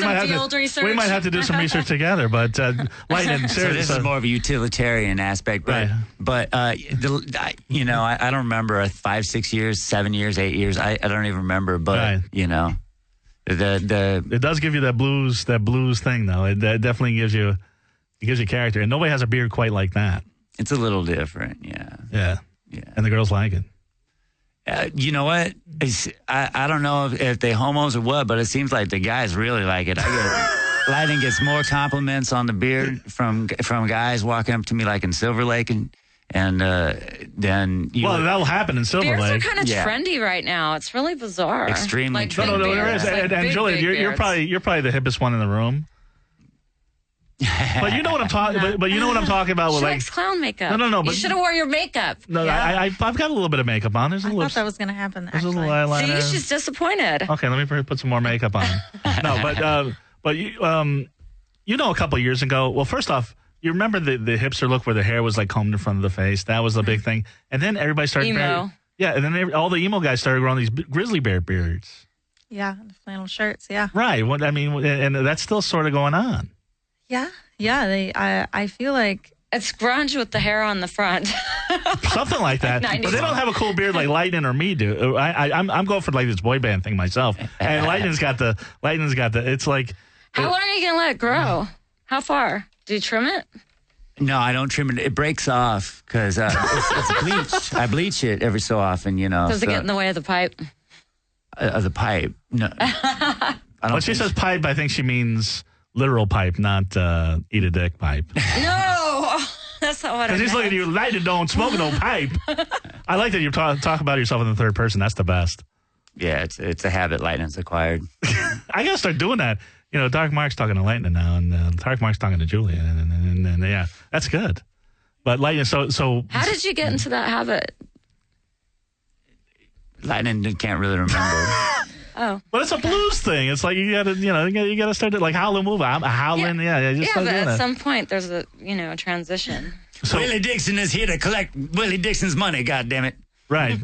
C: might have to do some research together, but Lighnin,
D: so this is more of a utilitarian aspect, but you know, I don't remember 5, 6 years, 7 years, 8 years. I don't even remember, but you know, it
C: does give you that blues thing though. It definitely gives you character, and nobody has a beard quite like that.
D: It's a little different, yeah,
C: and the girls like it.
D: You know what? I don't know if they homos or what, but it seems like the guys really like it. Lighnin gets more compliments on the beard from guys walking up to me like in Silver Lake, and then
C: that'll happen in Silver
A: Beards
C: Lake.
A: are kind of trendy right now. It's really bizarre.
D: Extremely
A: like
D: trendy.
C: No, there is.
A: Like
C: and Juliet, you're probably the hippest one in the room. But you know what I'm talking. But you know what I'm talking about.
A: She
C: With
A: likes clown makeup.
C: No.
A: You
C: But
A: should have wore your makeup.
C: no, I've got a little bit of makeup on. There's a
E: I
C: little.
E: thought that was going to happen,
C: There's a
E: actually.
C: little eyeliner.
A: See, she's disappointed.
C: Okay, let me put some more makeup on. No, but you know, a couple of years ago. Well, first off, you remember the hipster look where the hair was like combed in front of the face. That was the big thing. And then everybody started.
A: Emo.
C: And then all the emo guys started growing these grizzly bear beards.
E: Yeah, the flannel shirts, yeah.
C: Right. What I mean, and that's still sort of going on.
E: Yeah. I feel like
A: It's grunge with the hair on the front.
C: Something like that. But they don't have a cool beard like Lighnin or me do. I'm going for like this boy band thing myself. And Lightnin's got the. It's like.
A: How long are you gonna let it grow? How far? Do you trim it?
D: No, I don't trim it. It breaks off because it's bleached. I bleach it every so often, you know.
A: Does it get in the way of the pipe?
D: The pipe? No.
C: When she says pipe, I think she means literal pipe, not eat a dick pipe.
A: No, that's not what I
C: Because he's
A: meant.
C: looking at you, Lighnin don't smoke no pipe. I like that you talk about yourself in the third person. That's the best.
D: Yeah, it's a habit Lightnin's acquired.
C: I got to start doing that. You know, Dark Mark's talking to Lighnin now, and Dark Mark's talking to Juliet, and yeah, that's good. But Lighnin, so
A: How did you get into that habit?
D: Lighnin can't really remember.
A: Oh,
C: but it's a blues thing. It's like you got to start it like howling move. I'm howling, just start
A: but
C: doing
A: at
C: it.
A: some point there's a transition.
C: So,
D: Willie Dixon is here to collect Willie Dixon's money. God damn it!
C: right.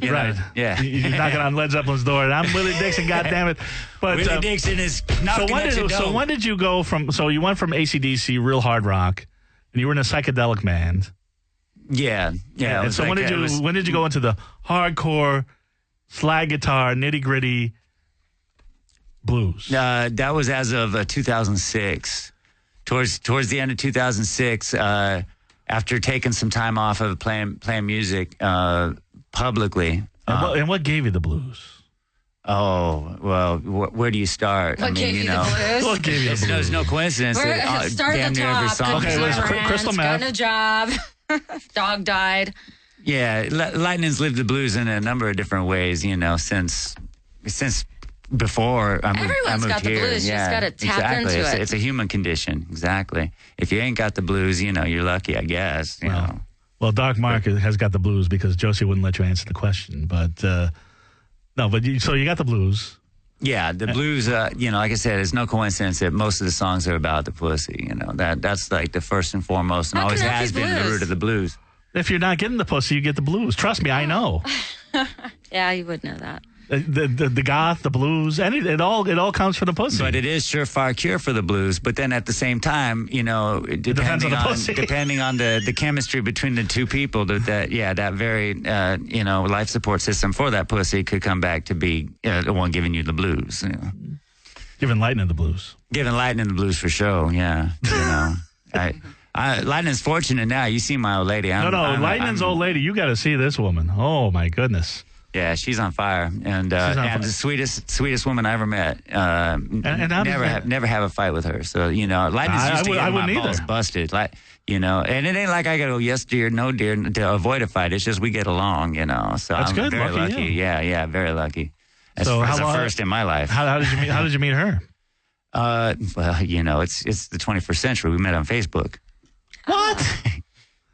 D: Yeah.
C: You're knocking on Led Zeppelin's door, and I'm Willie Dixon. God damn it! But
D: Willie Dixon is knocking at your door.
C: So when did you go from? So you went from AC/DC, real hard rock, and you were in a psychedelic band.
D: Yeah.
C: And so when did you go into the hardcore slide guitar, nitty gritty blues?
D: That was as of 2006. Towards the end of 2006, after taking some time off of playing music publicly.
C: And what gave you the blues?
D: Oh, well, where do you start?
A: What gave you the blues?
C: What gave you the blues?
D: There's no coincidence. that,
A: Start
D: damn
A: at the
D: near every
A: top.
D: song.
C: Okay,
A: Couldn't
C: well,
A: keep
C: it's
A: my
C: Crystal
A: friends,
C: Meth.
A: got a job. Dog died.
D: Yeah, Lightnin's lived the blues in a number of different ways, since before I moved
A: Everyone's got the
D: here.
A: blues. You just gotta tap
D: exactly.
A: into it.
D: It's a human condition. Exactly. If you ain't got the blues, you're lucky, I guess. You know.
C: Well, Dark Mark has got the blues because Josi wouldn't let you answer the question. But so you got the blues.
D: Yeah, the blues, like I said, it's no coincidence that most of the songs are about the pussy. That's like the first and foremost and
A: How
D: always
A: can that
D: has
A: be
D: been the
A: blues?
D: root of the blues.
C: If you're not getting the pussy, you get the blues. Trust me, I know.
A: Yeah, you would know that.
C: The goth, the blues, it all comes from the pussy.
D: But it is surefire cure for the blues. But then at the same time,
C: depends on the pussy.
D: depending on the chemistry between the two people, that very life support system for that pussy could come back to be the one giving you the blues.
C: Giving Lighnin the blues.
D: Giving Lighnin the blues for show. Yeah, Lighnin's fortunate now. You see my old lady.
C: Lightnin's old lady. You got to see this woman. Oh my goodness.
D: Yeah, she's on fire, and the sweetest woman I ever met. Never have a fight with her. So Lighnin's used to get my balls busted. And it ain't like I got to go yes dear, no dear to avoid a fight. It's just we get along. So
C: that's
D: I'm
C: good.
D: very lucky. Yeah, very lucky. As a first in my life.
C: How did you meet her?
D: Well, it's the 21st century. We met on Facebook.
C: What?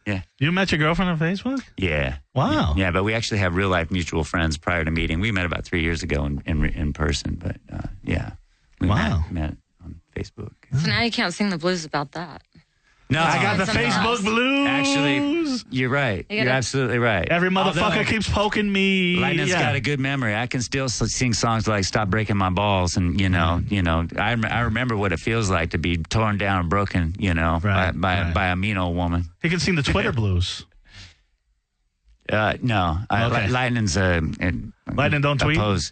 D: Yeah.
C: You met your girlfriend on Facebook?
D: Yeah.
C: Wow.
D: Yeah, but we actually have real life mutual friends prior to meeting. We met about 3 years ago in person, but we met on Facebook.
A: So now you can't sing the blues about that.
D: No,
C: I got the Facebook blues.
D: Actually, you're right. You're absolutely right.
C: Every motherfucker keeps poking me.
D: Lightnin's got a good memory. I can still sing songs like "Stop Breaking My Balls," and I remember what it feels like to be torn down and broken, by a mean old woman.
C: He can sing the Twitter blues.
D: No,
C: Okay.
D: Lightnin's
C: Lighnin don't tweet?
D: Oppose.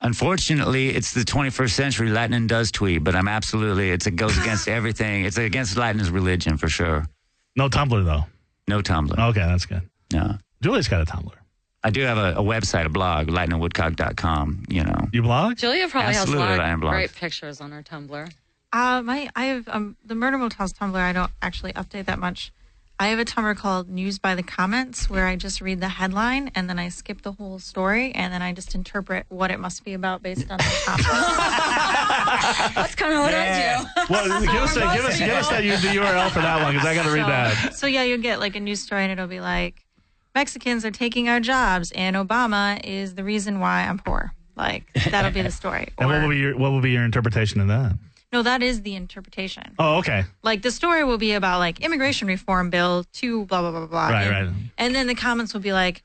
D: Unfortunately, it's the 21st century. Lighnin does tweet, but it goes against everything. It's against Lightnin's religion for sure.
C: No Tumblr, though.
D: No Tumblr.
C: Okay, that's good.
D: No.
C: Juliet's got a Tumblr.
D: I do have a website, a blog, lightningwoodcock.com,
C: You blog?
A: Julia probably
D: Absolutely,
A: has a
D: I am
A: lot of
D: blog.
A: great pictures on her Tumblr.
E: I have the Murder Motel's Tumblr. I don't actually update that much. I have a Tumblr called News by the Comments where I just read the headline and then I skip the whole story and then I just interpret what it must be about based on the topic.
A: That's kind of what I do.
C: Well, give us the URL for that one because I got to read that.
E: So yeah, you'll get like a news story and it'll be like, Mexicans are taking our jobs and Obama is the reason why I'm poor. Like that'll be the story.
C: And what will be your interpretation of that?
E: No, that is the interpretation.
C: Oh, okay.
E: Like the story will be about like immigration reform bill to blah, blah, blah, blah.
C: Right.
E: And then the comments will be like,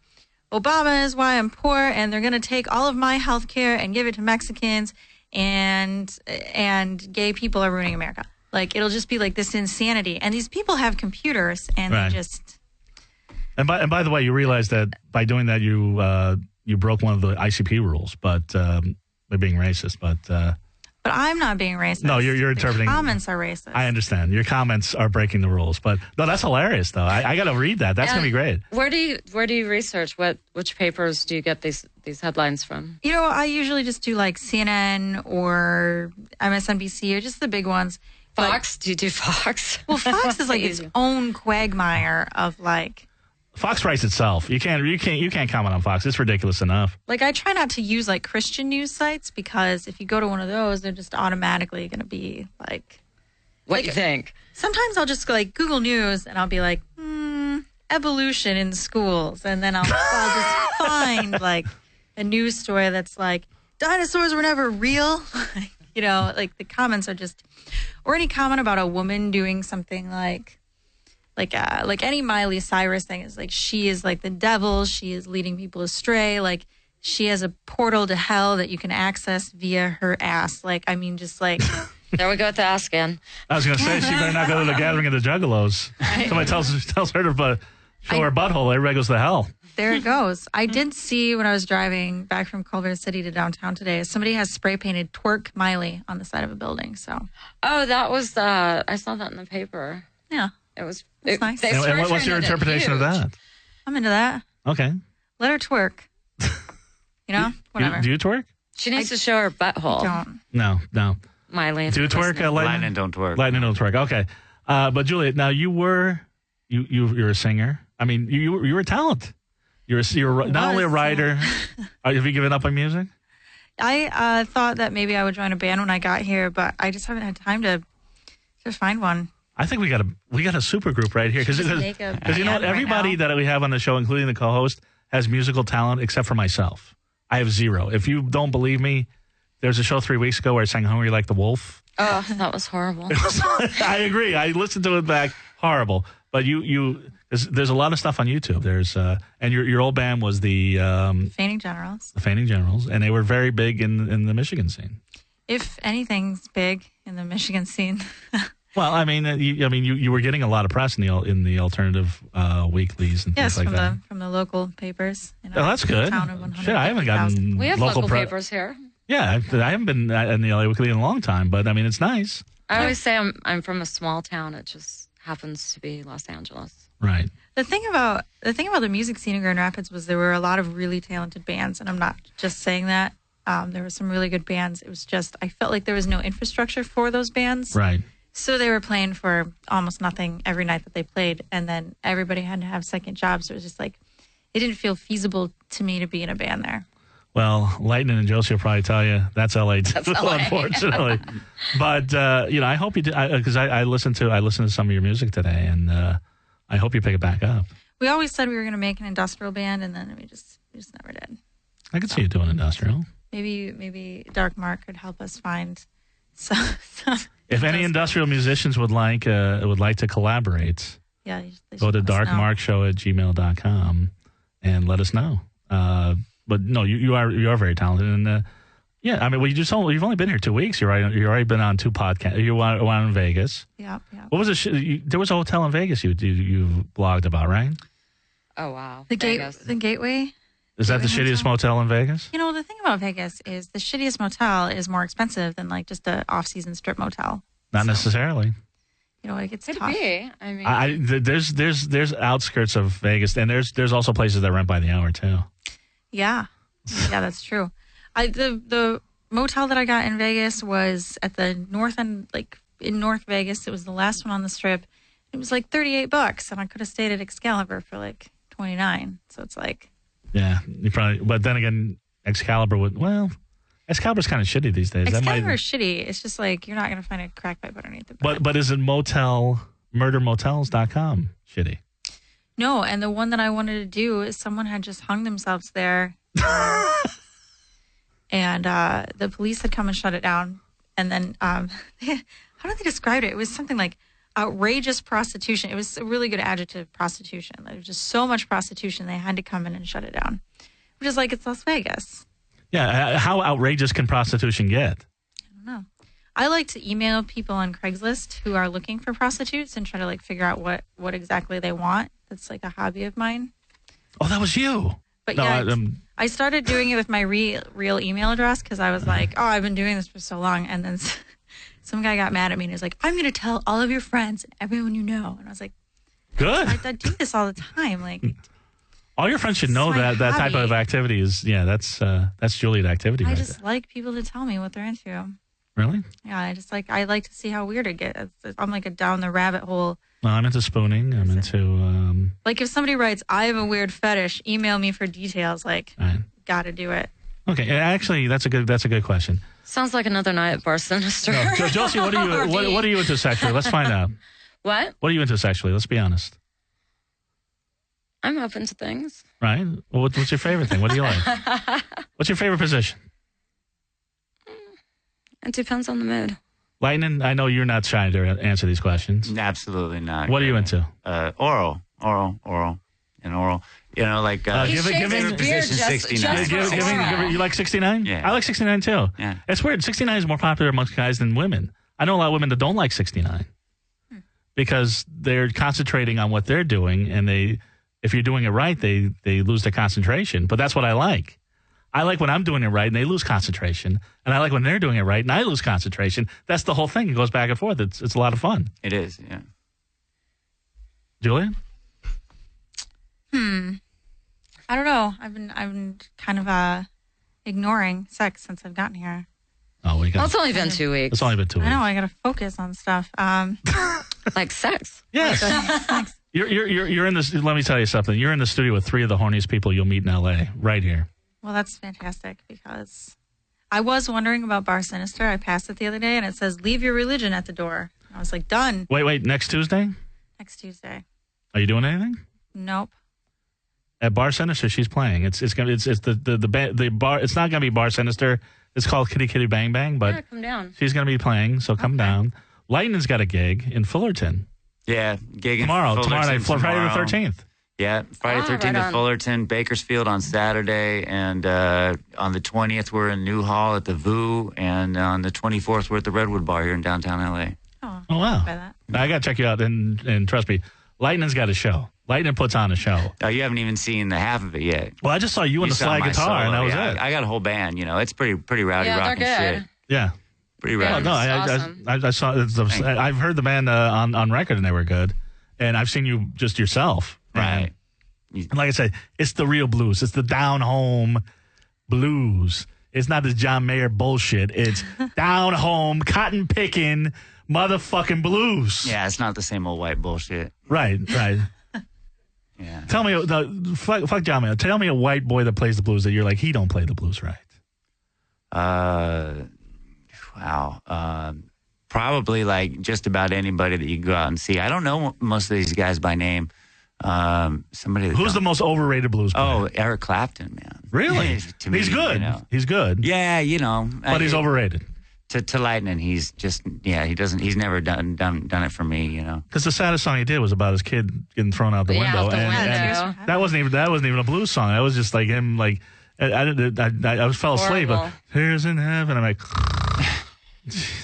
E: Obama is why I'm poor and they're going to take all of my health care and give it to Mexicans and gay people are ruining America. Like it'll just be like this insanity. And these people have computers and they just...
C: And by the way, you realize that by doing that, you broke one of the ICP rules, but by being racist,
E: But I'm not being racist.
C: No, you're interpreting.
E: The comments are racist.
C: I understand. Your comments are breaking the rules. But no, that's hilarious, though. I got to read that. That's going to be great.
A: Where do you research? Which papers do you get these headlines from?
E: I usually just do like CNN or MSNBC or just the big ones.
A: Fox? Do you do Fox?
E: Well, Fox is like its own quagmire of like...
C: Fox writes itself. You can't comment on Fox. It's ridiculous enough.
E: Like I try not to use like Christian news sites because if you go to one of those, they're just automatically going to be like.
A: What do you think?
E: Sometimes I'll just go like Google News and I'll be like, evolution in schools, and then I'll just find like a news story that's like dinosaurs were never real. Like the comments are just, or any comment about a woman doing something like any Miley Cyrus thing is like she is like the devil, she is leading people astray, like she has a portal to hell that you can access via her ass. Like I mean, just like
A: there we go with the ass again.
C: I was gonna say she better not go to the gathering of the Juggalos. Somebody tells her to show her butthole. Everybody goes to hell.
E: There it goes. I did see when I was driving back from Culver City to downtown today, somebody has spray painted "Twerk Miley" on the side of a building. So
A: that was I saw that in the paper.
E: Yeah.
A: It's
E: nice.
C: And what's your interpretation of that?
E: I'm into that.
C: Okay.
E: Let her twerk. Whatever.
C: Do you twerk?
A: She needs to show her butthole.
E: Don't.
C: No.
A: Miley.
C: Do you twerk, Lighnin?
D: Lighnin don't twerk.
C: Lighnin don't twerk. Okay. But Juliet, now you're a singer. I mean, you were a talent. You're not only a writer. Have you given up on music?
E: I thought that maybe I would join a band when I got here, but I just haven't had time to find one.
C: I think we got a super group right here because everybody that we have on the show, including the co-host, has musical talent except for myself. I have zero. If you don't believe me, there's a show 3 weeks ago where I sang "Hungry Like the Wolf."
A: Oh, that was horrible.
C: I agree. I listened to it back. Horrible. But there's a lot of stuff on YouTube. There's and your old band was the
E: Fainting Generals.
C: The Fainting Generals, and they were very big in the Michigan scene.
E: If anything's big in the Michigan scene.
C: Well, I mean, you were getting a lot of press in the alternative weeklies and things like that.
E: From the local papers.
C: Oh, that's good. Shit, I haven't gotten
A: we have local papers here.
C: Yeah, I haven't been in the LA Weekly in a long time, but I mean, it's nice.
A: I always say I'm from a small town. It just happens to be Los Angeles.
C: Right.
E: The thing about the music scene in Grand Rapids was there were a lot of really talented bands, and I'm not just saying that. There were some really good bands. It was just I felt like there was no infrastructure for those bands.
C: Right.
E: So they were playing for almost nothing every night that they played, and then everybody had to have second jobs. So it was just like it didn't feel feasible to me to be in a band there.
C: Well, Lighnin and Josi will probably tell you that's LA too, unfortunately. But I hope you do because I listened to some of your music today, and I hope you pick it back up.
E: We always said we were going to make an industrial band, and then we just never did.
C: I could see you doing industrial.
E: Maybe Dark Mark could help us find some.
C: If any industrial musicians would like to collaborate,
E: yeah,
C: go to darkmarkshow@gmail.com and let us know. But no, you are very talented, and yeah, I mean, you've only been here 2 weeks. You've already been on 2 podcasts. You were in Vegas.
E: Yeah.
C: What was it? There was a hotel in Vegas you blogged about, right?
A: Oh wow,
E: the
A: Vegas.
E: The Gateway.
C: Is that the shittiest motel in Vegas?
E: You know, the thing about Vegas is the shittiest motel is more expensive than like just a off-season strip motel.
C: Not necessarily.
E: You know, like it's
A: Could
E: tough.
A: be. I mean,
C: there's outskirts of Vegas, and there's also places that rent by the hour too.
E: Yeah, that's true. The motel that I got in Vegas was at the north end, like in North Vegas. It was the last one on the strip. It was like $38, and I could have stayed at Excalibur for like $29. So it's like,
C: yeah, you probably. But then again, Excalibur's kind of shitty these days.
E: Excalibur is shitty. It's just like you're not going to find a crack pipe underneath the bed.
C: But is it murdermotels.com shitty?
E: No, and the one that I wanted to do is someone had just hung themselves there. And the police had come and shut it down. And then, how did they describe it? It was something like outrageous prostitution. It was a really good adjective, prostitution. There was just so much prostitution, they had to come in and shut it down. Which is like, it's Las Vegas.
C: Yeah, how outrageous can prostitution get?
E: I don't know. I like to email people on Craigslist who are looking for prostitutes and try to like figure out what exactly they want. That's like a hobby of mine.
C: Oh, that was you.
E: But
C: No,
E: yeah, I started doing it with my real email address because I was like, oh, I've been doing this for so long. And then some guy got mad at me and he was like, I'm going to tell all of your friends and everyone you know. And I was like,
C: good.
E: I do this all the time. Like,
C: all your friends should know that type of activity is, that's Juliet activity.
E: I
C: right
E: just
C: there.
E: like people to tell me what they're into.
C: Really?
E: Yeah, I like to see how weird it gets. I'm like a down the rabbit hole.
C: No, I'm into spooning. I'm into.
E: Like if somebody writes, I have a weird fetish, email me for details. Like, got to do it.
C: Okay, actually, that's a good question.
A: sounds like another night at Bar Sinister.
C: No, Josi, what are you into sexually? Let's find out.
A: What?
C: What are you into sexually? Let's be honest.
A: I'm open to things.
C: Right. Well, what's your favorite thing? What do you like? What's your favorite position?
A: It depends on the mood.
C: Lighnin, I know you're not shy to answer these questions.
D: Absolutely not.
C: What are you into?
D: Oral. You know, like
A: He shaves his beard
D: position
A: just
D: 69.
A: for oral.
C: You like 69?
D: Yeah.
C: I like 69 too.
D: Yeah.
C: It's weird. 69 is more popular amongst guys than women. I know a lot of women that don't like 69 because they're concentrating on what they're doing, and if you're doing it right, they lose their concentration. But that's what I like. I like when I'm doing it right and they lose concentration, and I like when they're doing it right and I lose concentration. That's the whole thing. It goes back and forth. It's a lot of fun.
D: It is, yeah.
C: Juliet?
E: I don't know. I've been kind of ignoring sex since I've gotten here.
C: Oh,
A: Well, it's only been 2 weeks.
C: It's only been 2 weeks.
E: I know. I got to focus on stuff.
A: Like sex.
C: Yes. You're in this. Let me tell you something. You're in the studio with 3 of the horniest people you'll meet in L.A. right here.
E: Well, that's fantastic because I was wondering about Bar Sinister. I passed it the other day and it says, leave your religion at the door. I was like, done.
C: Wait. Next Tuesday?
E: Next Tuesday.
C: Are you doing anything?
E: Nope.
C: At Bar Sinister, she's playing. It's the bar. It's not gonna be Bar Sinister. It's called Kitty Kitty Bang Bang, but
A: Yeah, come down.
C: she's gonna be playing. So come down. Lightnin's got a gig in Fullerton
D: Yeah, gig in
C: tomorrow
D: Fullerton
C: night, Friday the
D: tomorrow.
C: 13th.
D: Yeah, Friday
A: Ah,
D: 13th
A: right
D: at
A: on.
D: Fullerton, Bakersfield on Saturday, and on the 20th we're in Newhall at the VU, and on the 24th we're at the Redwood Bar here in downtown LA.
C: Oh wow!
E: By that.
C: I gotta check you out, and trust me, Lightnin's got a show. Lightnin puts on a show.
D: Oh, you haven't even seen the half of it yet.
C: Well, I just saw you and the
D: saw
C: slide
D: my
C: guitar,
D: solo.
C: and that was
D: Yeah,
C: it.
D: I got a whole band. You know, it's pretty rowdy
A: Yeah,
D: rocking
A: they're
D: shit.
A: good.
C: Yeah.
D: Pretty
C: Oh,
D: rad.
C: no,
A: Awesome.
C: I saw. I've heard the band on record, and they were good. And I've seen you just yourself.
D: Right.
C: And like I said, it's the real blues. It's the down home blues. It's not this John Mayer bullshit. It's down home, cotton picking, motherfucking blues.
D: Yeah, it's not the same old white bullshit.
C: Right.
D: Yeah.
C: Tell me, fuck John Mayer. Tell me a white boy that plays the blues that you're like, he don't play the blues right.
D: Wow. Probably like just about anybody that you can go out and see. I don't know most of these guys by name. Somebody.
C: Who's the most overrated blues player?
D: Oh, Eric Clapton, man.
C: Really?
D: To me,
C: He's good.
D: you know.
C: He's good.
D: Yeah, you know.
C: But he's overrated.
D: To Lighnin, he's just he's never done it for me, you know.
C: Because the saddest song he did was about his kid getting thrown out the window,
A: out the window.
C: and that wasn't even a blues song. That was just like him, like I fell asleep.
A: Horrible.
C: Here's in heaven. I'm like,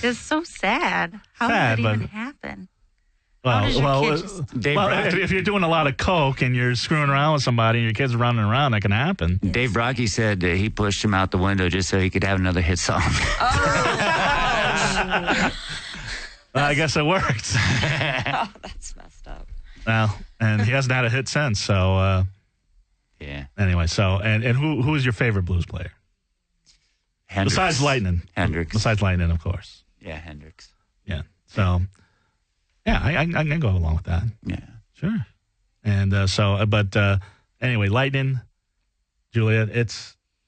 E: It's so sad. How
C: Sad,
E: did that even
C: but-
E: happen? How does your kid just-
D: Dave
C: well,
D: Brocky,
C: if you're doing a lot of coke and you're screwing around with somebody and your kid's running around, that can happen.
D: Dave Brocky said he pushed him out the window just so he could have another hit song.
C: I guess it worked.
A: Oh, that's messed up.
C: Well, and he hasn't had a hit since. So
D: Yeah.
C: anyway, and who is your favorite blues player
D: Hendrix.
C: besides Lighnin?
D: Hendrix.
C: Besides Lighnin, of course.
D: Yeah, Hendrix.
C: Yeah. So yeah, I can go along with that.
D: Yeah.
C: Sure. And anyway, Lighnin, Juliet,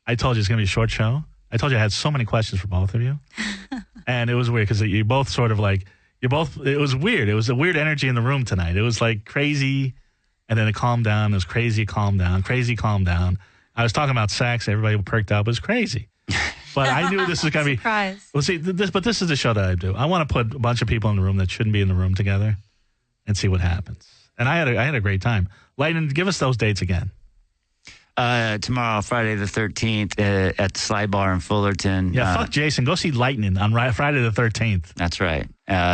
C: I told you it's going to be a short show. I told you I had so many questions for both of you. And it was weird because you both sort of like, it was weird. It was a weird energy in the room tonight. It was like crazy, and then it calmed down. It was crazy, calmed down, crazy, calmed down. I was talking about sex. Everybody perked up. It was crazy. But I knew this was going to be.
E: Surprise.
C: Well, see, this is the show that I do. I want to put a bunch of people in the room that shouldn't be in the room together and see what happens. And I had a great time. Lighnin, give us those dates again.
D: Tomorrow, Friday the 13th, at the Sly Bar in Fullerton.
C: Yeah, fuck Jason. Go see Lighnin on Friday the 13th.
D: That's right.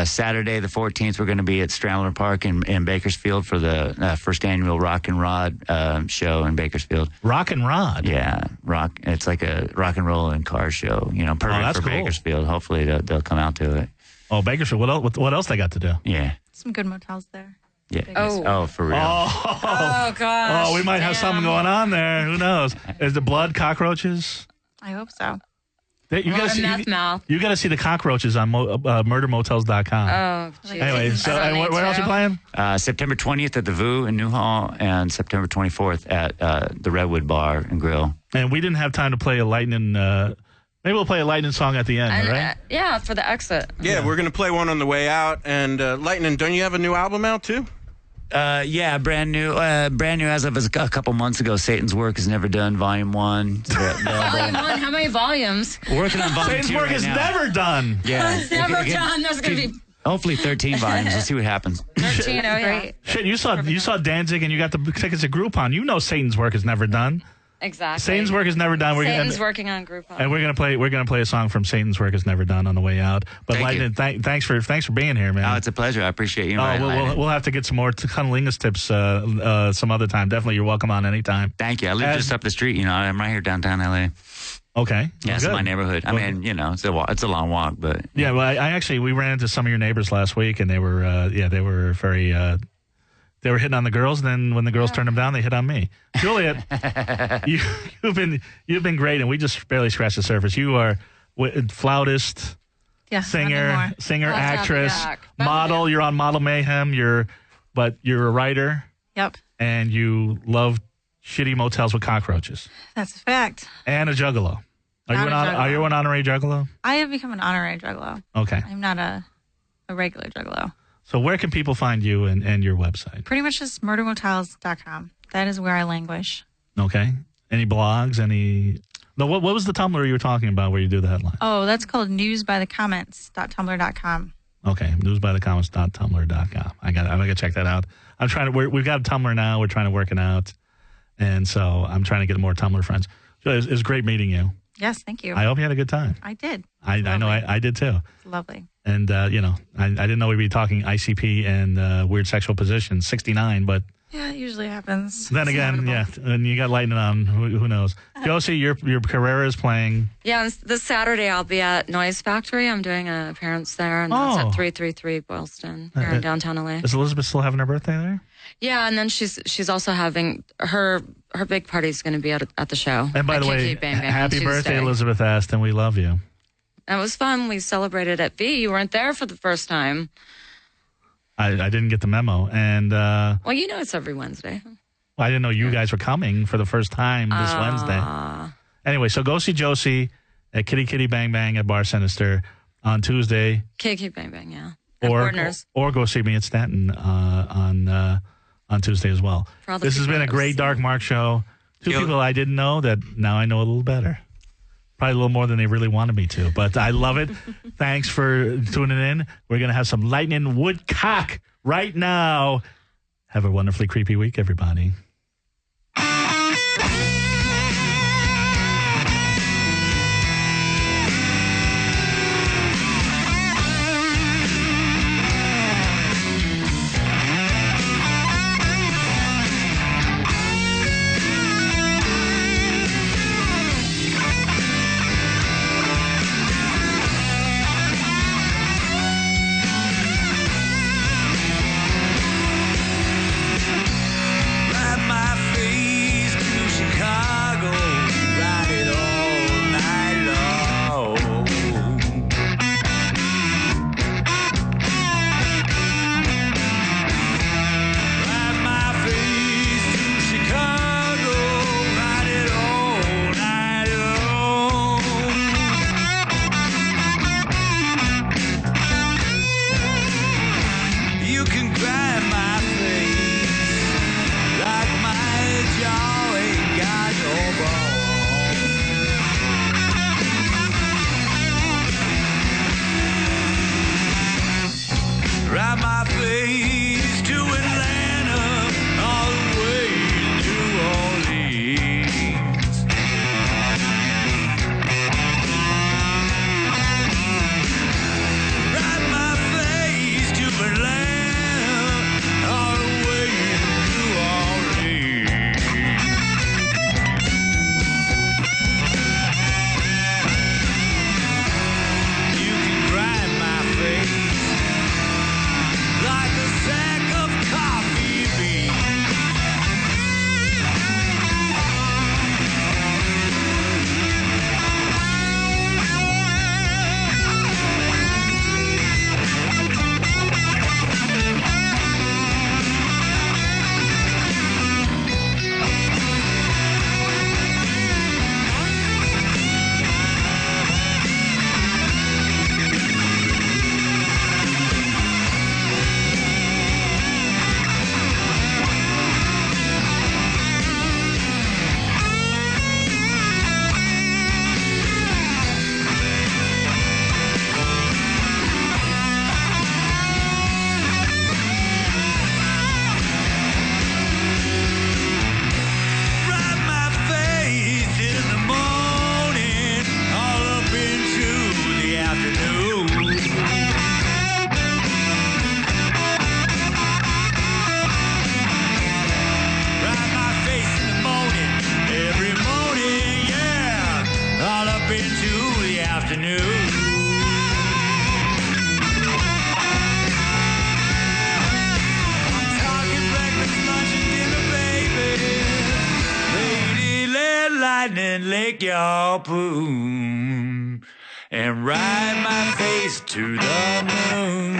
D: Saturday the 14th, we're going to be at Stramler Park in Bakersfield for the first annual Rock and Rod show in Bakersfield.
C: Rock and Rod.
D: Yeah, rock. It's like a rock and roll and car show. You know, perfect
C: that's
D: for
C: cool.
D: Bakersfield. Hopefully they'll come out to it.
C: Oh, Bakersfield. What else they got to do?
D: Yeah.
E: Some good motels there.
D: Yeah.
A: Oh.
D: For real.
A: Oh, gosh.
C: Oh, we might have something going on there. Who knows? Is the blood cockroaches?
E: I hope so.
C: You
A: Lot of meth mouth.
C: You got to see the cockroaches on murdermotels.com.
A: Oh, geez.
C: Anyway, so
A: I don't
C: where
A: need
C: else
A: to.
C: you playing?
D: September 20th at the VU in Newhall and September 24th at the Redwood Bar and Grill.
C: And we didn't have time to play a Lightning. Maybe we'll play a Lightning song at the end,
A: And,
C: right?
A: yeah, for the exit.
F: Yeah, we're going to play one on the way out. And Lighnin, don't you have a new album out too?
D: Yeah, brand new as of a couple months ago. Satan's Work is Never Done, Volume 1.
A: Volume 1, how many volumes?
D: Working on Volume 2
C: Satan's work
D: right
C: is
D: now.
C: never done.
D: Yeah.
A: It's never done. There's going to be
D: Hopefully 13 volumes. We'll see what happens.
A: 13. Oh, yeah.
E: Great.
C: Shit, you saw Danzig and you got the tickets to Groupon. You know Satan's work is never done.
A: Exactly.
C: Satan's work is never done.
A: Satan's working on Groupon.
C: And we're gonna play a song from Satan's Work is Never Done on the way out. But
D: Thank
C: Lightning, thanks for being here, man.
D: Oh, it's a pleasure. I appreciate you inviting me.
C: We'll have to get some more cunnilingus tips some other time. Definitely, you're welcome on anytime.
D: Thank you. I live just up the street. You know, I'm right here downtown LA.
C: Okay.
D: Yeah, it's
C: Good.
D: my neighborhood. I mean, you know, it's a long walk, but
C: Yeah, well, we ran into some of your neighbors last week, and they were very. They were hitting on the girls, and then when the girls turned them down, they hit on me. Juliet, you've been great, and we just barely scratched the surface. You are flautist,
E: Yeah.
C: singer,
E: nothing more.
C: actress,
A: Back.
C: model. You're on Model Mayhem. You're a writer,
E: Yep.
C: and you love shitty motels with cockroaches,
E: That's a fact.
C: and a juggalo. Are
E: Not
C: you
E: a
C: an honorary juggalo?
E: I have become an honorary juggalo.
C: Okay.
E: I'm not a regular juggalo.
C: So where can people find you and your website?
E: Pretty much just murdermotels.com. That is where I languish.
C: Okay. Any blogs? No. What was the Tumblr you were talking about where you do the headline?
E: Oh, that's called newsbythecomments.tumblr.com.
C: Okay. Newsbythecomments.tumblr.com. I gotta check that out. We've got a Tumblr now. We're trying to work it out, and so I'm trying to get more Tumblr friends. So it was great meeting you.
E: Yes, thank you.
C: I hope you had a good time.
E: I did.
C: I know I did too.
E: It's lovely.
C: And I didn't know we'd be talking ICP and weird sexual positions 69, but
E: Yeah, it usually happens.
C: Then
E: It's
C: again,
E: inevitable.
C: yeah, and you got Lighnin on. Who knows? Josi, your Carrera is playing.
A: Yeah, and this Saturday I'll be at Noise Factory. I'm doing an appearance there, and that's
C: Oh.
A: at 333 Boylston here in downtown LA.
C: Is Elizabeth still having her birthday there?
A: Yeah, and then she's also having her big party's going to be at the show.
C: And by
A: at
C: the way,
A: Kiki Bang Bang on
C: happy birthday,
A: Tuesday.
C: Elizabeth Aston. We love you.
A: And it was fun. We celebrated at V. You weren't there for the first time.
C: I didn't get the memo, and
A: Well, you know it's every Wednesday.
C: I didn't know you guys were coming for the first time this Wednesday. Anyway, so go see Josi at Kitty Kitty Bang Bang at Bar Sinister on Tuesday,
A: Kiki Bang Bang, yeah. And
C: or
A: partners.
C: go see me at Stanton on Tuesday as well.
A: For all the
C: This has
A: people
C: been a
A: that
C: great
A: listen.
C: Dark Mark show. Two
D: Yo-
C: people I didn't know that now I know a little better. Probably a little more than they really wanted me to, but I love it. Thanks for tuning in. We're going to have some Lightning Woodcock right now. Have a wonderfully creepy week, everybody.
G: Ride my face to Chicago, ride it all night long. Ride my face to Chicago, ride it all night long. You can grind my face like my jaw ain't got no bone. Ride my face to Atlanta, all the way to New Orleans. Ride my face to Atlanta, all the way to New Orleans. You can grind my face like a sack of coffee beans. Ride my face in the morning, all up into the afternoon. Ride my face in the morning, every morning, yeah, all up into the afternoon. Talking breakfast, lunch, and dinner, baby. Lady, let lightning lick your poon and ride my face to the moon.